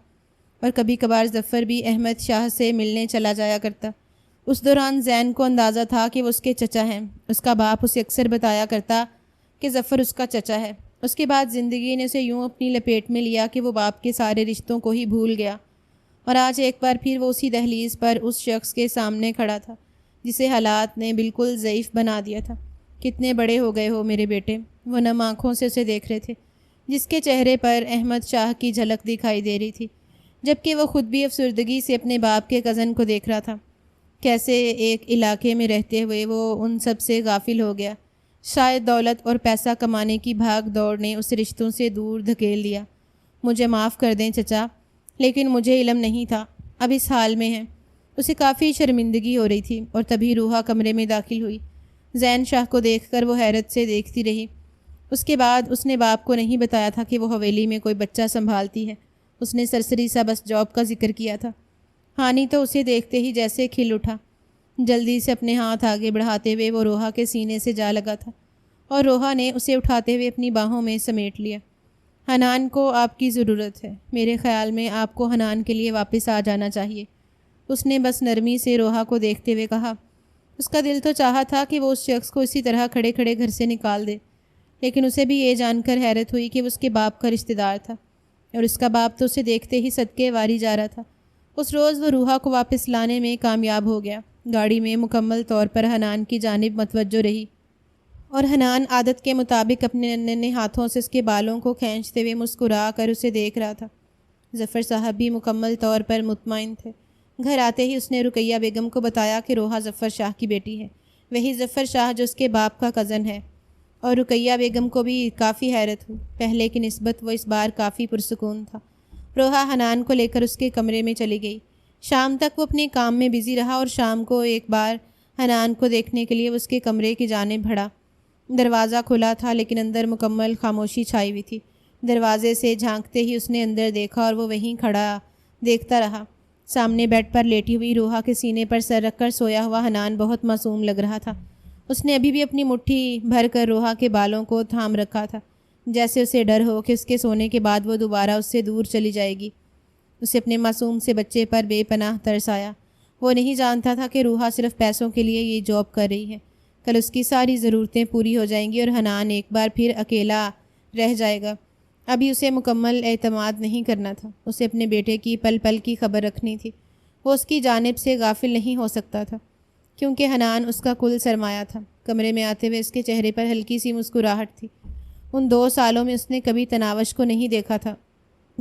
اور کبھی کبھار ظفر بھی احمد شاہ سے ملنے چلا جایا کرتا۔ اس دوران زین کو اندازہ تھا کہ وہ اس کے چچا ہیں۔ اس کا باپ اسے اکثر بتایا کرتا کہ ظفر اس کا چچا ہے۔ اس کے بعد زندگی نے اسے یوں اپنی لپیٹ میں لیا کہ وہ باپ کے سارے رشتوں کو ہی بھول گیا، اور آج ایک بار پھر وہ اسی دہلیز پر اس شخص کے سامنے کھڑا تھا جسے حالات نے بالکل ضعیف بنا دیا تھا۔ کتنے بڑے ہو گئے ہو میرے بیٹے، وہ نم آنکھوں سے اسے دیکھ رہے تھے، جس کے چہرے پر احمد شاہ کی جھلک دکھائی دے رہی تھی، جبکہ وہ خود بھی افسردگی سے اپنے باپ کے کزن کو دیکھ رہا تھا۔ کیسے ایک علاقے میں رہتے ہوئے وہ ان سب سے غافل ہو گیا۔ شاید دولت اور پیسہ کمانے کی بھاگ دوڑ نے اسے رشتوں سے دور دھکیل دیا۔ مجھے معاف کر دیں چچا، لیکن مجھے علم نہیں تھا، اب اس حال میں ہے۔ اسے کافی شرمندگی ہو رہی تھی، اور تبھی روحا کمرے میں داخل ہوئی۔ زین شاہ کو دیکھ کر وہ حیرت سے دیکھتی رہی۔ اس کے بعد اس نے باپ کو نہیں بتایا تھا کہ وہ حویلی میں کوئی بچہ سنبھالتی ہے۔ اس نے سرسری سا بس جاب کا ذکر کیا تھا۔ ہانی تو اسے دیکھتے ہی جیسے کھل اٹھا۔ جلدی سے اپنے ہاتھ آگے بڑھاتے ہوئے وہ روحا کے سینے سے جا لگا تھا، اور روحا نے اسے اٹھاتے ہوئے اپنی باہوں میں سمیٹ لیا۔ حنان کو آپ کی ضرورت ہے، میرے خیال میں آپ کو حنان کے لیے واپس آ جانا چاہیے، اس نے بس نرمی سے روحا کو دیکھتے ہوئے کہا۔ اس کا دل تو چاہا تھا کہ وہ اس شخص کو اسی طرح کھڑے کھڑے گھر سے نکال دے، لیکن اسے بھی یہ جان کر حیرت ہوئی کہ وہ اس کے باپ کا رشتہ دار تھا، اور اس کا باپ تو اسے دیکھتے ہی صدقے واری جا رہا تھا۔ اس روز وہ روحا کو واپس لانے میں کامیاب ہو گیا۔ گاڑی میں مکمل طور پر حنان کی جانب متوجہ رہی۔ اور حنان عادت کے مطابق اپنے ننھے ہاتھوں سے اس کے بالوں کو کھینچتے ہوئے مسکرا کر اسے دیکھ رہا تھا۔ ظفر صاحب بھی مکمل طور پر مطمئن تھے۔ گھر آتے ہی اس نے رقیہ بیگم کو بتایا کہ روحا ظفر شاہ کی بیٹی ہے، وہی ظفر شاہ جو اس کے باپ کا کزن ہے۔ اور رقیہ بیگم کو بھی کافی حیرت ہوئی۔ پہلے کی نسبت وہ اس بار کافی پرسکون تھا۔ روحا حنان کو لے کر اس کے کمرے میں چلی گئی۔ شام تک وہ اپنے کام میں بزی رہا اور شام کو ایک بار حنان کو دیکھنے کے لیے اس کے کمرے کی جانب بڑھا۔ دروازہ کھلا تھا لیکن اندر مکمل خاموشی چھائی ہوئی تھی۔ دروازے سے جھانکتے ہی اس نے اندر دیکھا اور وہ وہیں کھڑا دیکھتا رہا۔ سامنے بیڈ پر لیٹی ہوئی روحا کے سینے پر سر رکھ کر سویا ہوا حنان بہت معصوم لگ رہا تھا۔ اس نے ابھی بھی اپنی مٹھی بھر کر روحا کے بالوں کو تھام رکھا تھا، جیسے اسے ڈر ہو کہ اس کے سونے کے بعد وہ دوبارہ اس سے دور چلی جائے گی۔ اسے اپنے معصوم سے بچے پر بے پناہ ترس آیا۔ وہ نہیں جانتا تھا کہ روحا صرف پیسوں کے لیے یہ جاب کر رہی ہے۔ کل اس کی ساری ضرورتیں پوری ہو جائیں گی اور حنان ایک بار پھر اکیلا رہ جائے گا۔ ابھی اسے مکمل اعتماد نہیں کرنا تھا۔ اسے اپنے بیٹے کی پل پل کی خبر رکھنی تھی۔ وہ اس کی جانب سے غافل نہیں ہو سکتا تھا کیونکہ حنان اس کا کل سرمایہ تھا۔ کمرے میں آتے ہوئے اس کے چہرے پر ہلکی سی مسکراہٹ تھی۔ ان 2 سالوں میں اس نے کبھی تناوش کو نہیں دیکھا تھا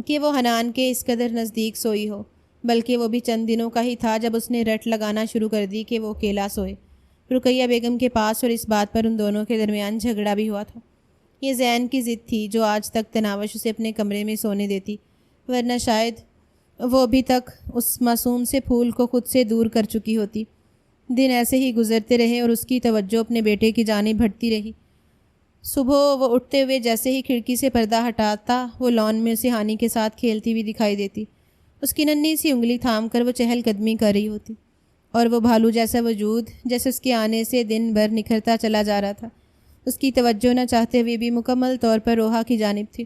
کہ وہ حنان کے اس قدر نزدیک سوئی ہو، بلکہ وہ بھی چند دنوں کا ہی تھا جب اس نے رٹ لگانا شروع کر دی کہ وہ اکیلا سوئے۔ رقیہ بیگم کے پاس اور اس بات پر ان دونوں کے درمیان جھگڑا بھی ہوا تھا۔ یہ زین کی ضد تھی جو آج تک تناوش اسے اپنے کمرے میں سونے دیتی، ورنہ شاید وہ ابھی تک اس معصوم سے پھول کو خود سے دور کر چکی ہوتی۔ دن ایسے ہی گزرتے رہے اور اس کی توجہ اپنے بیٹے کی جانب بڑھتی رہی۔ صبح وہ اٹھتے ہوئے جیسے ہی کھڑکی سے پردہ ہٹاتا وہ لان میں اسے ہانی کے ساتھ کھیلتی ہوئی دکھائی دیتی۔ اس کی ننھی سی انگلی تھام کر وہ چہل قدمی کر رہی ہوتی اور وہ بھالو جیسا وجود جیسے اس کے آنے سے دن بھر نکھرتا چلا جا رہا تھا اس کی توجہ نہ چاہتے ہوئے بھی مکمل طور پر روحا کی جانب تھی۔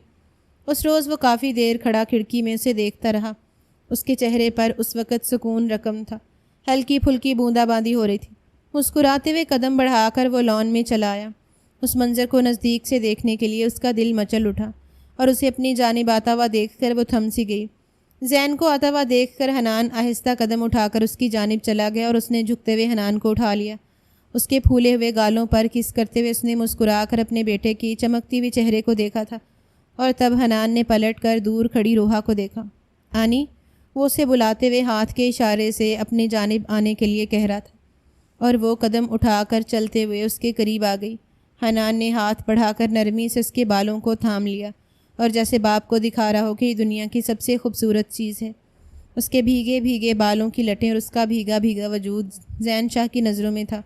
اس روز وہ کافی دیر کھڑا کھڑکی میں اسے دیکھتا رہا۔ اس کے چہرے پر اس وقت سکون رقم تھا، ہلکی پھلکی بوندا باندی ہو رہی تھی۔ مسکراتے ہوئے قدم بڑھا کر وہ لان میں چلا آیا۔ اس منظر کو نزدیک سے دیکھنے کے لیے اس کا دل مچل اٹھا اور اسے اپنی جانب آتا ہوا دیکھ کر وہ تھم سی گئی۔ زین کو آتا ہوا دیکھ کر حنان آہستہ قدم اٹھا کر اس کی جانب چلا گیا اور اس نے جھکتے ہوئے حنان کو اٹھا لیا۔ اس کے پھولے ہوئے گالوں پر کس کرتے ہوئے اس نے مسکرا کر اپنے بیٹے کی چمکتی ہوئی چہرے کو دیکھا تھا اور تب حنان نے پلٹ کر دور کھڑی روحا کو دیکھا۔ آنی، وہ اسے بلاتے ہوئے ہاتھ کے اشارے سے اپنی جانب آنے کے لیے کہہ رہا تھا اور وہ قدم اٹھا کر چلتے ہوئے اس کے قریب آ گئی۔ حنان نے ہاتھ بڑھا کر نرمی سے اس کے بالوں کو تھام لیا اور جیسے باپ کو دکھا رہا ہو کہ یہ دنیا کی سب سے خوبصورت چیز ہے۔ اس کے بھیگے بھیگے بالوں کی لٹیں اور اس کا بھیگا بھیگا وجود زین شاہ کی نظروں میں تھا۔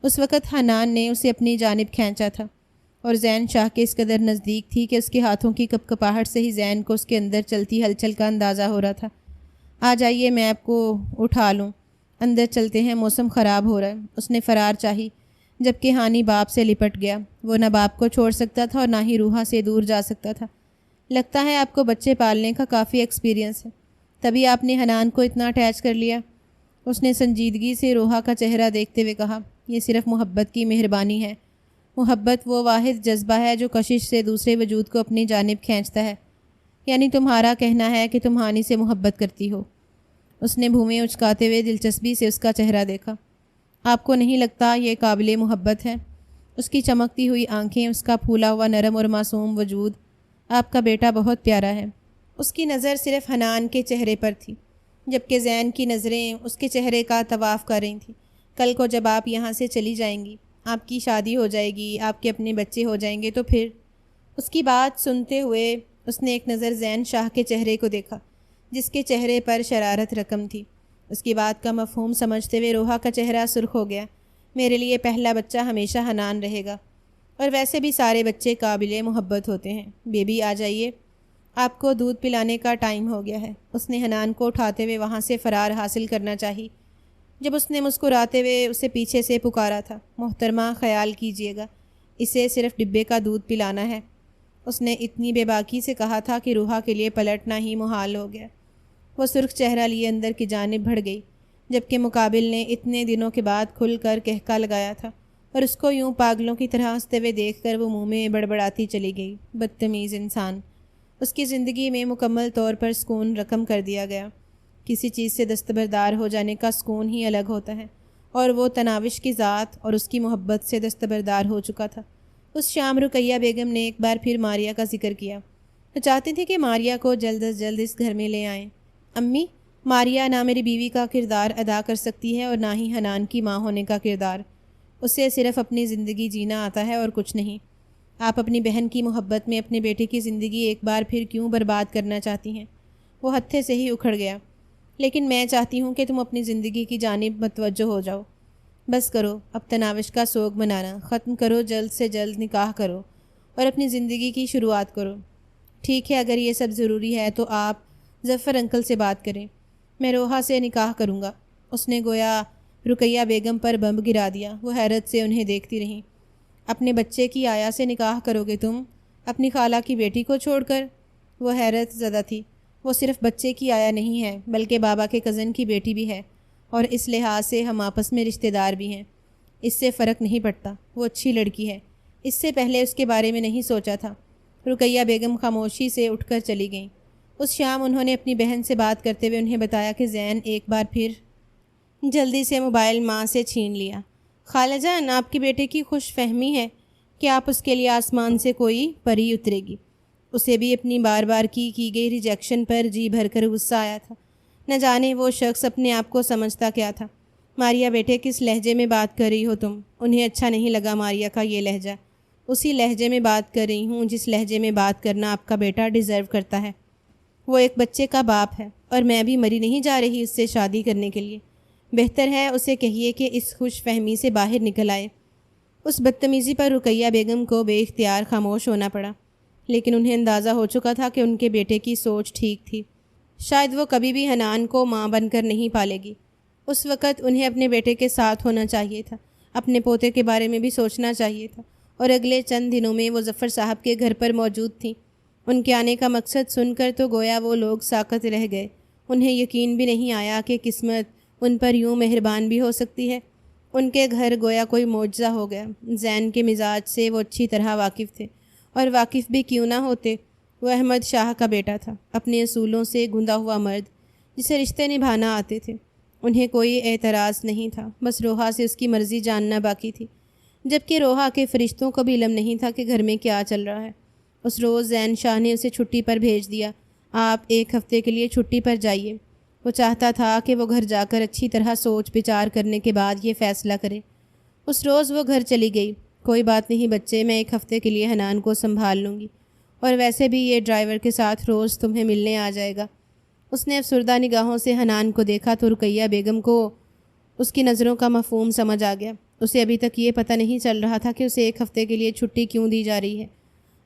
اس وقت حنان نے اسے اپنی جانب کھینچا تھا اور زین شاہ کے اس قدر نزدیک تھی کہ اس کے ہاتھوں کی کپکپاہٹ سے ہی زین کو اس کے اندر چلتی ہلچل کا اندازہ ہو رہا تھا۔ آ جائیے، میں آپ کو اٹھا لوں، اندر چلتے ہیں، موسم خراب ہو رہا ہے۔ اس نے فرار چاہی جبکہ ہانی باپ سے لپٹ گیا۔ وہ نہ باپ کو چھوڑ سکتا تھا اور نہ ہی روحا سے دور جا سکتا تھا۔ لگتا ہے آپ کو بچے پالنے کا کافی ایکسپیرینس ہے، تبھی آپ نے حنان کو اتنا اٹیچ کر لیا۔ اس نے سنجیدگی سے روحا کا چہرہ دیکھتے ہوئے کہا، یہ صرف محبت کی مہربانی ہے۔ محبت وہ واحد جذبہ ہے جو کشش سے دوسرے وجود کو اپنی جانب کھینچتا ہے۔ یعنی تمہارا کہنا ہے کہ تم ہانی سے محبت کرتی ہو؟ اس نے بھومیں اچکاتے ہوئے دلچسپی سے اس کا چہرہ دیکھا۔ آپ کو نہیں لگتا یہ قابل محبت ہے؟ اس کی چمکتی ہوئی آنکھیں، اس کا پھولا ہوا نرم اور معصوم وجود، آپ کا بیٹا بہت پیارا ہے۔ اس کی نظر صرف حنان کے چہرے پر تھی جبکہ زین کی نظریں اس کے چہرے کا طواف کر رہی تھیں۔ کل کو جب آپ یہاں سے چلی جائیں گی، آپ کی شادی ہو جائے گی، آپ کے اپنے بچے ہو جائیں گے، تو پھر؟ اس کی بات سنتے ہوئے اس نے ایک نظر زین شاہ کے چہرے کو دیکھا جس کے چہرے پر شرارت رقم تھی۔ اس کی بات کا مفہوم سمجھتے ہوئے روحا کا چہرہ سرخ ہو گیا۔ میرے لیے پہلا بچہ ہمیشہ حنان رہے گا، اور ویسے بھی سارے بچے قابل محبت ہوتے ہیں۔ بیبی آ جائیے، آپ کو دودھ پلانے کا ٹائم ہو گیا ہے۔ اس نے حنان کو اٹھاتے ہوئے وہاں سے فرار حاصل کرنا چاہی جب اس نے مسکراتے ہوئے اسے پیچھے سے پکارا تھا، محترمہ خیال کیجیے گا، اسے صرف ڈبے کا دودھ پلانا ہے۔ اس نے اتنی بے باکی سے کہا تھا کہ روحا کے لیے پلٹنا ہی محال ہو گیا۔ وہ سرخ چہرہ لیے اندر کی جانب بڑھ گئی جبکہ مقابل نے اتنے دنوں کے بعد کھل کر کہکا لگایا تھا اور اس کو یوں پاگلوں کی طرح ہنستے ہوئے دیکھ کر وہ منہ میں بڑبڑاتی چلی گئی۔ بدتمیز انسان! اس کی زندگی میں مکمل طور پر سکون رقم کر دیا گیا۔ کسی چیز سے دستبردار ہو جانے کا سکون ہی الگ ہوتا ہے، اور وہ تناوش کی ذات اور اس کی محبت سے دستبردار ہو چکا تھا۔ اس شام رقیہ بیگم نے ایک بار پھر ماریا کا ذکر کیا۔ وہ چاہتی تھی کہ ماریا کو جلد از جلد اس گھر میں لے آئیں۔ امی، ماریا نہ میری بیوی کا کردار ادا کر سکتی ہے اور نہ ہی حنان کی ماں ہونے کا کردار۔ اسے صرف اپنی زندگی جینا آتا ہے اور کچھ نہیں۔ آپ اپنی بہن کی محبت میں اپنے بیٹے کی زندگی ایک بار پھر کیوں برباد کرنا چاہتی ہیں؟ وہ ہتھے سے ہی اکھڑ گیا۔ لیکن میں چاہتی ہوں کہ تم اپنی زندگی کی جانب متوجہ ہو جاؤ۔ بس کرو، اب تناوش کا سوگ منانا ختم کرو، جلد سے جلد نکاح کرو اور اپنی زندگی کی شروعات کرو۔ ٹھیک ہے، اگر یہ سب ضروری ہے تو آپ ظفر انکل سے بات کریں، میں روحا سے نکاح کروں گا۔ اس نے گویا رقیہ بیگم پر بمب گرا دیا۔ وہ حیرت سے انہیں دیکھتی رہیں۔ اپنے بچے کی آیا سے نکاح کرو گے تم، اپنی خالہ کی بیٹی کو چھوڑ کر؟ وہ حیرت زدہ تھی۔ وہ صرف بچے کی آیا نہیں ہے بلکہ بابا کے کزن کی بیٹی بھی ہے، اور اس لحاظ سے ہم آپس میں رشتہ دار بھی ہیں۔ اس سے فرق نہیں پڑتا، وہ اچھی لڑکی ہے۔ اس سے پہلے اس کے بارے میں نہیں سوچا تھا۔ رقیہ بیگم خاموشی سے اٹھ کر چلی گئیں۔ اس شام انہوں نے اپنی بہن سے بات کرتے ہوئے انہیں بتایا کہ زین ایک بار پھر جلدی سے موبائل ماں سے چھین لیا۔ خالہ جان، آپ کے بیٹے کی خوش فہمی ہے کہ آپ اس کے لیے آسمان سے کوئی پری اترے گی۔ اسے بھی اپنی بار بار کی گئی ریجیکشن پر جی بھر کر غصہ آیا تھا۔ نہ جانے وہ شخص اپنے آپ کو سمجھتا کیا تھا۔ ماریا بیٹے، کس لہجے میں بات کر رہی ہو تم؟ انہیں اچھا نہیں لگا ماریا کا یہ لہجہ۔ اسی لہجے میں بات کر رہی ہوں جس لہجے میں بات کرنا آپ کا بیٹا ڈیزرو کرتا ہے۔ وہ ایک بچے کا باپ ہے اور میں بھی مری نہیں جا رہی اس سے شادی کرنے کے لیے۔ بہتر ہے اسے کہیے کہ اس خوش فہمی سے باہر نکل آئے۔ اس بدتمیزی پر رقیہ بیگم کو بے اختیار خاموش ہونا پڑا، لیکن انہیں اندازہ ہو چکا تھا کہ ان کے بیٹے کی سوچ ٹھیک تھی۔ شاید وہ کبھی بھی حنان کو ماں بن کر نہیں پالے گی۔ اس وقت انہیں اپنے بیٹے کے ساتھ ہونا چاہیے تھا، اپنے پوتے کے بارے میں بھی سوچنا چاہیے تھا، اور اگلے چند دنوں میں وہ ظفر صاحب کے گھر پر موجود تھیں۔ ان کے آنے کا مقصد سن کر تو گویا وہ لوگ ساکت رہ گئے۔ انہیں یقین بھی نہیں آیا کہ قسمت ان پر یوں مہربان بھی ہو سکتی ہے۔ ان کے گھر گویا کوئی معجزہ ہو گیا۔ زین کے مزاج سے وہ اچھی طرح واقف تھے، اور واقف بھی کیوں نہ ہوتے۔ وہ احمد شاہ کا بیٹا تھا، اپنے اصولوں سے گھندا ہوا مرد جسے رشتے نبھانا آتے تھے۔ انہیں کوئی اعتراض نہیں تھا، بس روحا سے اس کی مرضی جاننا باقی تھی، جبکہ روحا کے فرشتوں کو بھی علم نہیں تھا کہ گھر میں کیا چل رہا ہے۔ اس روز زین شاہ نے اسے چھٹی پر بھیج دیا۔ آپ ایک ہفتے کے لیے چھٹی پر جائیے۔ وہ چاہتا تھا کہ وہ گھر جا کر اچھی طرح سوچ بچار کرنے کے بعد یہ فیصلہ کرے۔ اس روز وہ گھر چلی گئی۔ کوئی بات نہیں بچے، میں ایک ہفتے کے لیے حنان کو سنبھال لوں گی، اور ویسے بھی یہ ڈرائیور کے ساتھ روز تمہیں ملنے آ جائے گا۔ اس نے افسردہ نگاہوں سے حنان کو دیکھا تو رقیہ بیگم کو اس کی نظروں کا مفہوم سمجھ آ گیا۔ اسے ابھی تک یہ پتہ نہیں چل رہا تھا کہ اسے ایک ہفتے کے لیے چھٹی کیوں دی جا رہی ہے،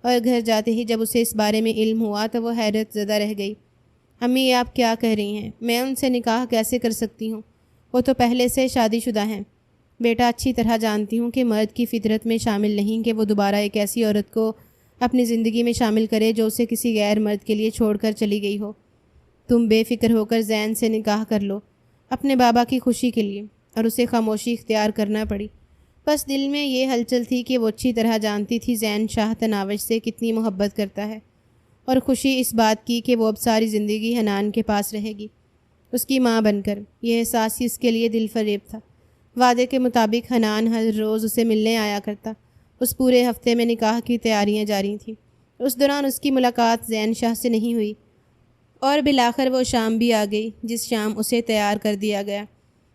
اور گھر جاتے ہی جب اسے اس بارے میں علم ہوا تو وہ حیرت زدہ رہ گئی۔ امی، یہ آپ کیا کہہ رہی ہیں؟ میں ان سے نکاح کیسے کر سکتی ہوں؟ وہ تو پہلے سے شادی شدہ ہیں۔ بیٹا، اچھی طرح جانتی ہوں کہ مرد کی فطرت میں شامل نہیں کہ وہ دوبارہ ایک ایسی عورت کو اپنی زندگی میں شامل کرے جو اسے کسی غیر مرد کے لیے چھوڑ کر چلی گئی ہو۔ تم بے فکر ہو کر زین سے نکاح کر لو، اپنے بابا کی خوشی کے لیے۔ اور اسے خاموشی اختیار کرنا پڑی۔ بس دل میں یہ ہلچل تھی کہ وہ اچھی طرح جانتی تھی زین شاہ تناوش سے کتنی محبت کرتا ہے، اور خوشی اس بات کی کہ وہ اب ساری زندگی حنان کے پاس رہے گی، اس کی ماں بن کر۔ یہ احساس ہی اس کے لیے دل فریب تھا۔ وعدے کے مطابق حنان ہر روز اسے ملنے آیا کرتا۔ اس پورے ہفتے میں نکاح کی تیاریاں جاری تھیں۔ اس دوران اس کی ملاقات زین شاہ سے نہیں ہوئی، اور بالآخر وہ شام بھی آ گئی جس شام اسے تیار کر دیا گیا۔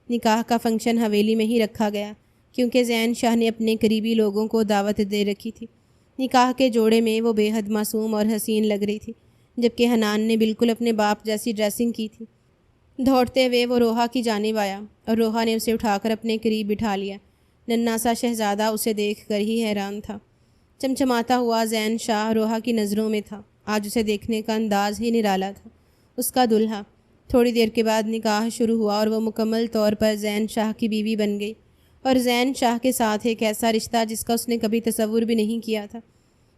نکاح کا فنکشن حویلی میں ہی رکھا گیا، کیونکہ زین شاہ نے اپنے قریبی لوگوں کو دعوت دے رکھی تھی۔ نکاح کے جوڑے میں وہ بے حد معصوم اور حسین لگ رہی تھی، جبکہ حنان نے بالکل اپنے باپ جیسی ڈریسنگ کی تھی۔ دوڑتے ہوئے وہ روحا کی جانب آیا، اور روحا نے اسے اٹھا کر اپنے قریب بٹھا لیا۔ ننھا سا شہزادہ اسے دیکھ کر ہی حیران تھا۔ چمچماتا ہوا زین شاہ روحا کی نظروں میں تھا۔ آج اسے دیکھنے کا انداز ہی نرالا تھا۔ اس کا دلہا۔ تھوڑی دیر کے بعد نکاح شروع ہوا اور وہ مکمل طور پر زین شاہ کی بیوی بن گئی، اور زین شاہ کے ساتھ ایک ایسا رشتہ جس کا اس نے کبھی تصور بھی نہیں کیا تھا۔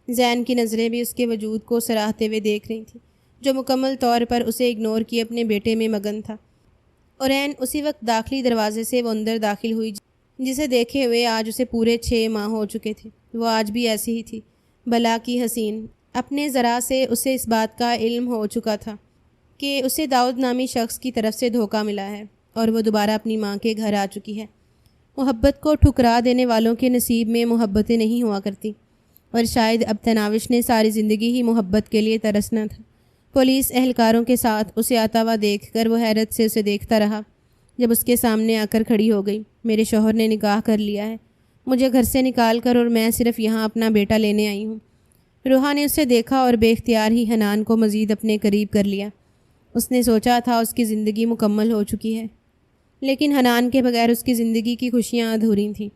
زین کی نظریں بھی اس کے وجود کو سراہتے ہوئے دیکھ رہی تھیں، جو مکمل طور پر اسے اگنور کیے اپنے بیٹے میں مگن تھا۔ اور عین اسی وقت داخلی دروازے سے وہ اندر داخل ہوئی جسے دیکھے ہوئے آج اسے پورے 6 ماہ ہو چکے تھے۔ وہ آج بھی ایسی ہی تھی، بلا کی حسین۔ اپنے ذرا سے اسے اس بات کا علم ہو چکا تھا کہ اسے داؤد نامی شخص کی طرف سے دھوکہ ملا ہے، اور وہ دوبارہ اپنی ماں کے گھر آ چکی ہے۔ محبت کو ٹھکرا دینے والوں کے نصیب میں محبتیں نہیں ہوا کرتی۔ اور شاید اب تناوش نے ساری زندگی ہی محبت کے لیے ترسنا تھا۔ پولیس اہلکاروں کے ساتھ اسے آتا ہوا دیکھ کر وہ حیرت سے اسے دیکھتا رہا۔ جب اس کے سامنے آ کر کھڑی ہو گئی، میرے شوہر نے نکاح کر لیا ہے، مجھے گھر سے نکال کر، اور میں صرف یہاں اپنا بیٹا لینے آئی ہوں۔ روحا نے اسے دیکھا اور بے اختیار ہی حنان کو مزید اپنے قریب کر لیا۔ اس نے سوچا تھا اس کی زندگی مکمل ہو چکی ہے، لیکن حنان کے بغیر اس کی زندگی کی خوشیاں ادھوری تھیں،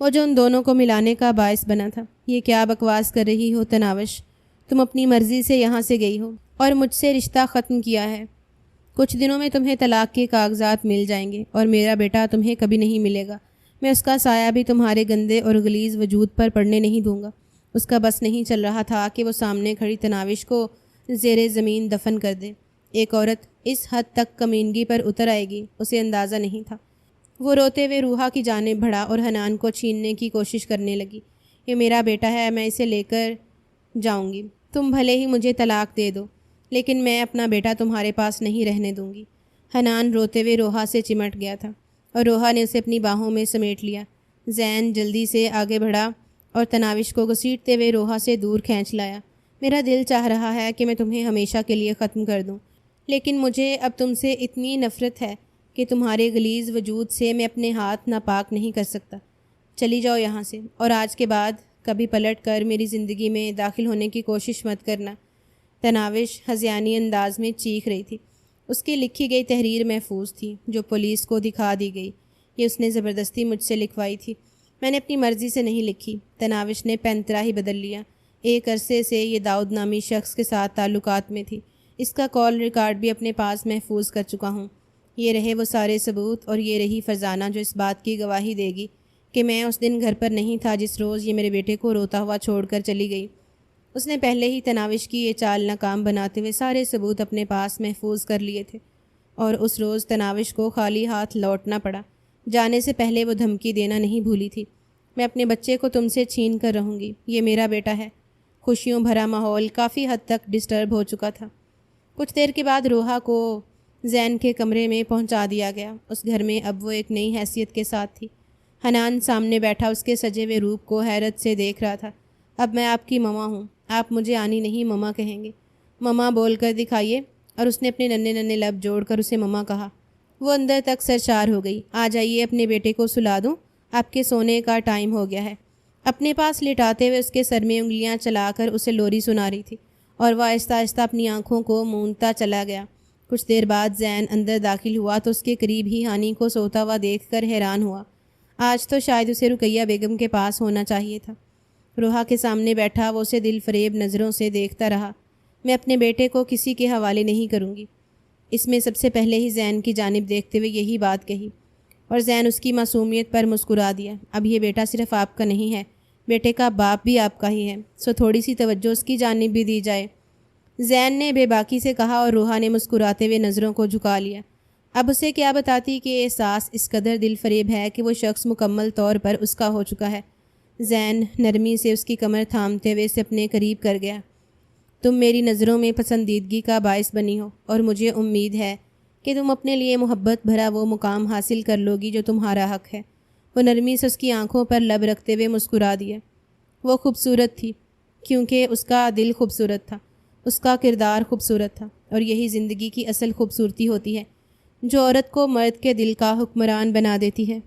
وہ جو ان دونوں کو ملانے کا باعث بنا تھا۔ یہ کیا بکواس کر رہی ہو تناوش؟ تم اپنی مرضی سے یہاں سے گئی ہو اور مجھ سے رشتہ ختم کیا ہے۔ کچھ دنوں میں تمہیں طلاق کے کاغذات مل جائیں گے اور میرا بیٹا تمہیں کبھی نہیں ملے گا۔ میں اس کا سایہ بھی تمہارے گندے اور غلیظ وجود پر پڑنے نہیں دوں گا۔ اس کا بس نہیں چل رہا تھا کہ وہ سامنے کھڑی تناوش کو زیر زمین دفن کر دے۔ ایک عورت اس حد تک کمینگی پر اتر آئے گی، اسے اندازہ نہیں تھا۔ وہ روتے ہوئے روحا کی جانب بڑھا اور حنان کو چھیننے کی کوشش کرنے لگی۔ یہ میرا بیٹا ہے، میں اسے لے کر جاؤں گی۔ تم بھلے ہی مجھے طلاق دے دو، لیکن میں اپنا بیٹا تمہارے پاس نہیں رہنے دوں گی۔ حنان روتے ہوئے روحا سے چمٹ گیا تھا اور روحا نے اسے اپنی باہوں میں سمیٹ لیا۔ زین جلدی سے آگے بڑھا اور تناوش کو گھسیٹتے ہوئے روحا سے دور کھینچ لایا۔ میرا دل چاہ رہا ہے کہ میں تمہیں ہمیشہ کے لیے ختم کر دوں، لیکن مجھے اب تم سے اتنی نفرت ہے کہ تمہارے غلیظ وجود سے میں اپنے ہاتھ ناپاک نہیں کر سکتا۔ چلی جاؤ یہاں سے، اور آج کے بعد کبھی پلٹ کر میری زندگی میں داخل ہونے کی کوشش مت کرنا۔ تناوش ہذیانی انداز میں چیخ رہی تھی۔ اس کی لکھی گئی تحریر محفوظ تھی جو پولیس کو دکھا دی گئی۔ یہ اس نے زبردستی مجھ سے لکھوائی تھی، میں نے اپنی مرضی سے نہیں لکھی۔ تناوش نے پینترا ہی بدل لیا۔ ایک عرصے سے یہ داؤد نامی شخص کے ساتھ تعلقات میں تھی، اس کا کال ریکارڈ بھی اپنے پاس محفوظ کر چکا ہوں۔ یہ رہے وہ سارے ثبوت، اور یہ رہی فرزانہ جو اس بات کی گواہی دے گی کہ میں اس دن گھر پر نہیں تھا جس روز یہ میرے بیٹے کو روتا ہوا چھوڑ کر چلی گئی۔ اس نے پہلے ہی تناوش کی یہ چال ناکام بناتے ہوئے سارے ثبوت اپنے پاس محفوظ کر لیے تھے، اور اس روز تناوش کو خالی ہاتھ لوٹنا پڑا۔ جانے سے پہلے وہ دھمکی دینا نہیں بھولی تھی، میں اپنے بچے کو تم سے چھین کر رہوں گی، یہ میرا بیٹا ہے۔ خوشیوں بھرا ماحول کافی حد تک ڈسٹرب ہو چکا تھا۔ کچھ دیر کے بعد روحا کو زین کے کمرے میں پہنچا دیا گیا۔ اس گھر میں اب وہ ایک نئی حیثیت کے ساتھ تھی۔ حنان سامنے بیٹھا اس کے سجے ہوئے روپ کو حیرت سے دیکھ رہا تھا۔ اب میں آپ کی ماما ہوں، آپ مجھے آنی نہیں ماما کہیں گے۔ ماما بول کر دکھائیے، اور اس نے اپنے ننھے ننھے لب جوڑ کر اسے ماما کہا۔ وہ اندر تک سرشار ہو گئی۔ آ جائیے، اپنے بیٹے کو سلا دوں، آپ کے سونے کا ٹائم ہو گیا ہے۔ اپنے پاس لٹاتے ہوئے اس کے سر میں انگلیاں چلا کر اسے لوری سنا رہی تھی، اور وہ آہستہ آہستہ اپنی آنکھوں کو موندتا چلا گیا۔ کچھ دیر بعد زین اندر داخل ہوا تو اس کے قریب ہی ہانی کو سوتا ہوا دیکھ کر حیران ہوا۔ آج تو شاید اسے رقیہ بیگم کے پاس ہونا چاہیے تھا۔ روحا کے سامنے بیٹھا وہ اسے دل فریب نظروں سے دیکھتا رہا۔ میں اپنے بیٹے کو کسی کے حوالے نہیں کروں گی، اس میں سب سے پہلے ہی زین کی جانب دیکھتے ہوئے یہی بات کہی، اور زین اس کی معصومیت پر مسکرا دیا۔ اب یہ بیٹا صرف آپ کا نہیں ہے، بیٹے کا باپ بھی آپ کا ہی ہے، سو تھوڑی سی توجہ اس کی جانب بھی دی جائے، زین نے بے باکی سے کہا، اور روحا نے مسکراتے ہوئے نظروں کو جھکا لیا۔ اب اسے کیا بتاتی کہ یہ احساس اس قدر دل فریب ہے کہ وہ شخص مکمل طور پر اس کا ہو چکا ہے۔ زین نرمی سے اس کی کمر تھامتے ہوئے اسے اپنے قریب کر گیا۔ تم میری نظروں میں پسندیدگی کا باعث بنی ہو، اور مجھے امید ہے کہ تم اپنے لیے محبت بھرا وہ مقام حاصل کر لو گی جو تمہارا حق ہے۔ وہ نرمی سے اس کی آنکھوں پر لب رکھتے ہوئے مسکرا دیا۔ وہ خوبصورت تھی کیونکہ اس کا دل خوبصورت تھا، اس کا کردار خوبصورت تھا، اور یہی زندگی کی اصل خوبصورتی ہوتی ہے جو عورت کو مرد کے دل کا حکمران بنا دیتی ہے۔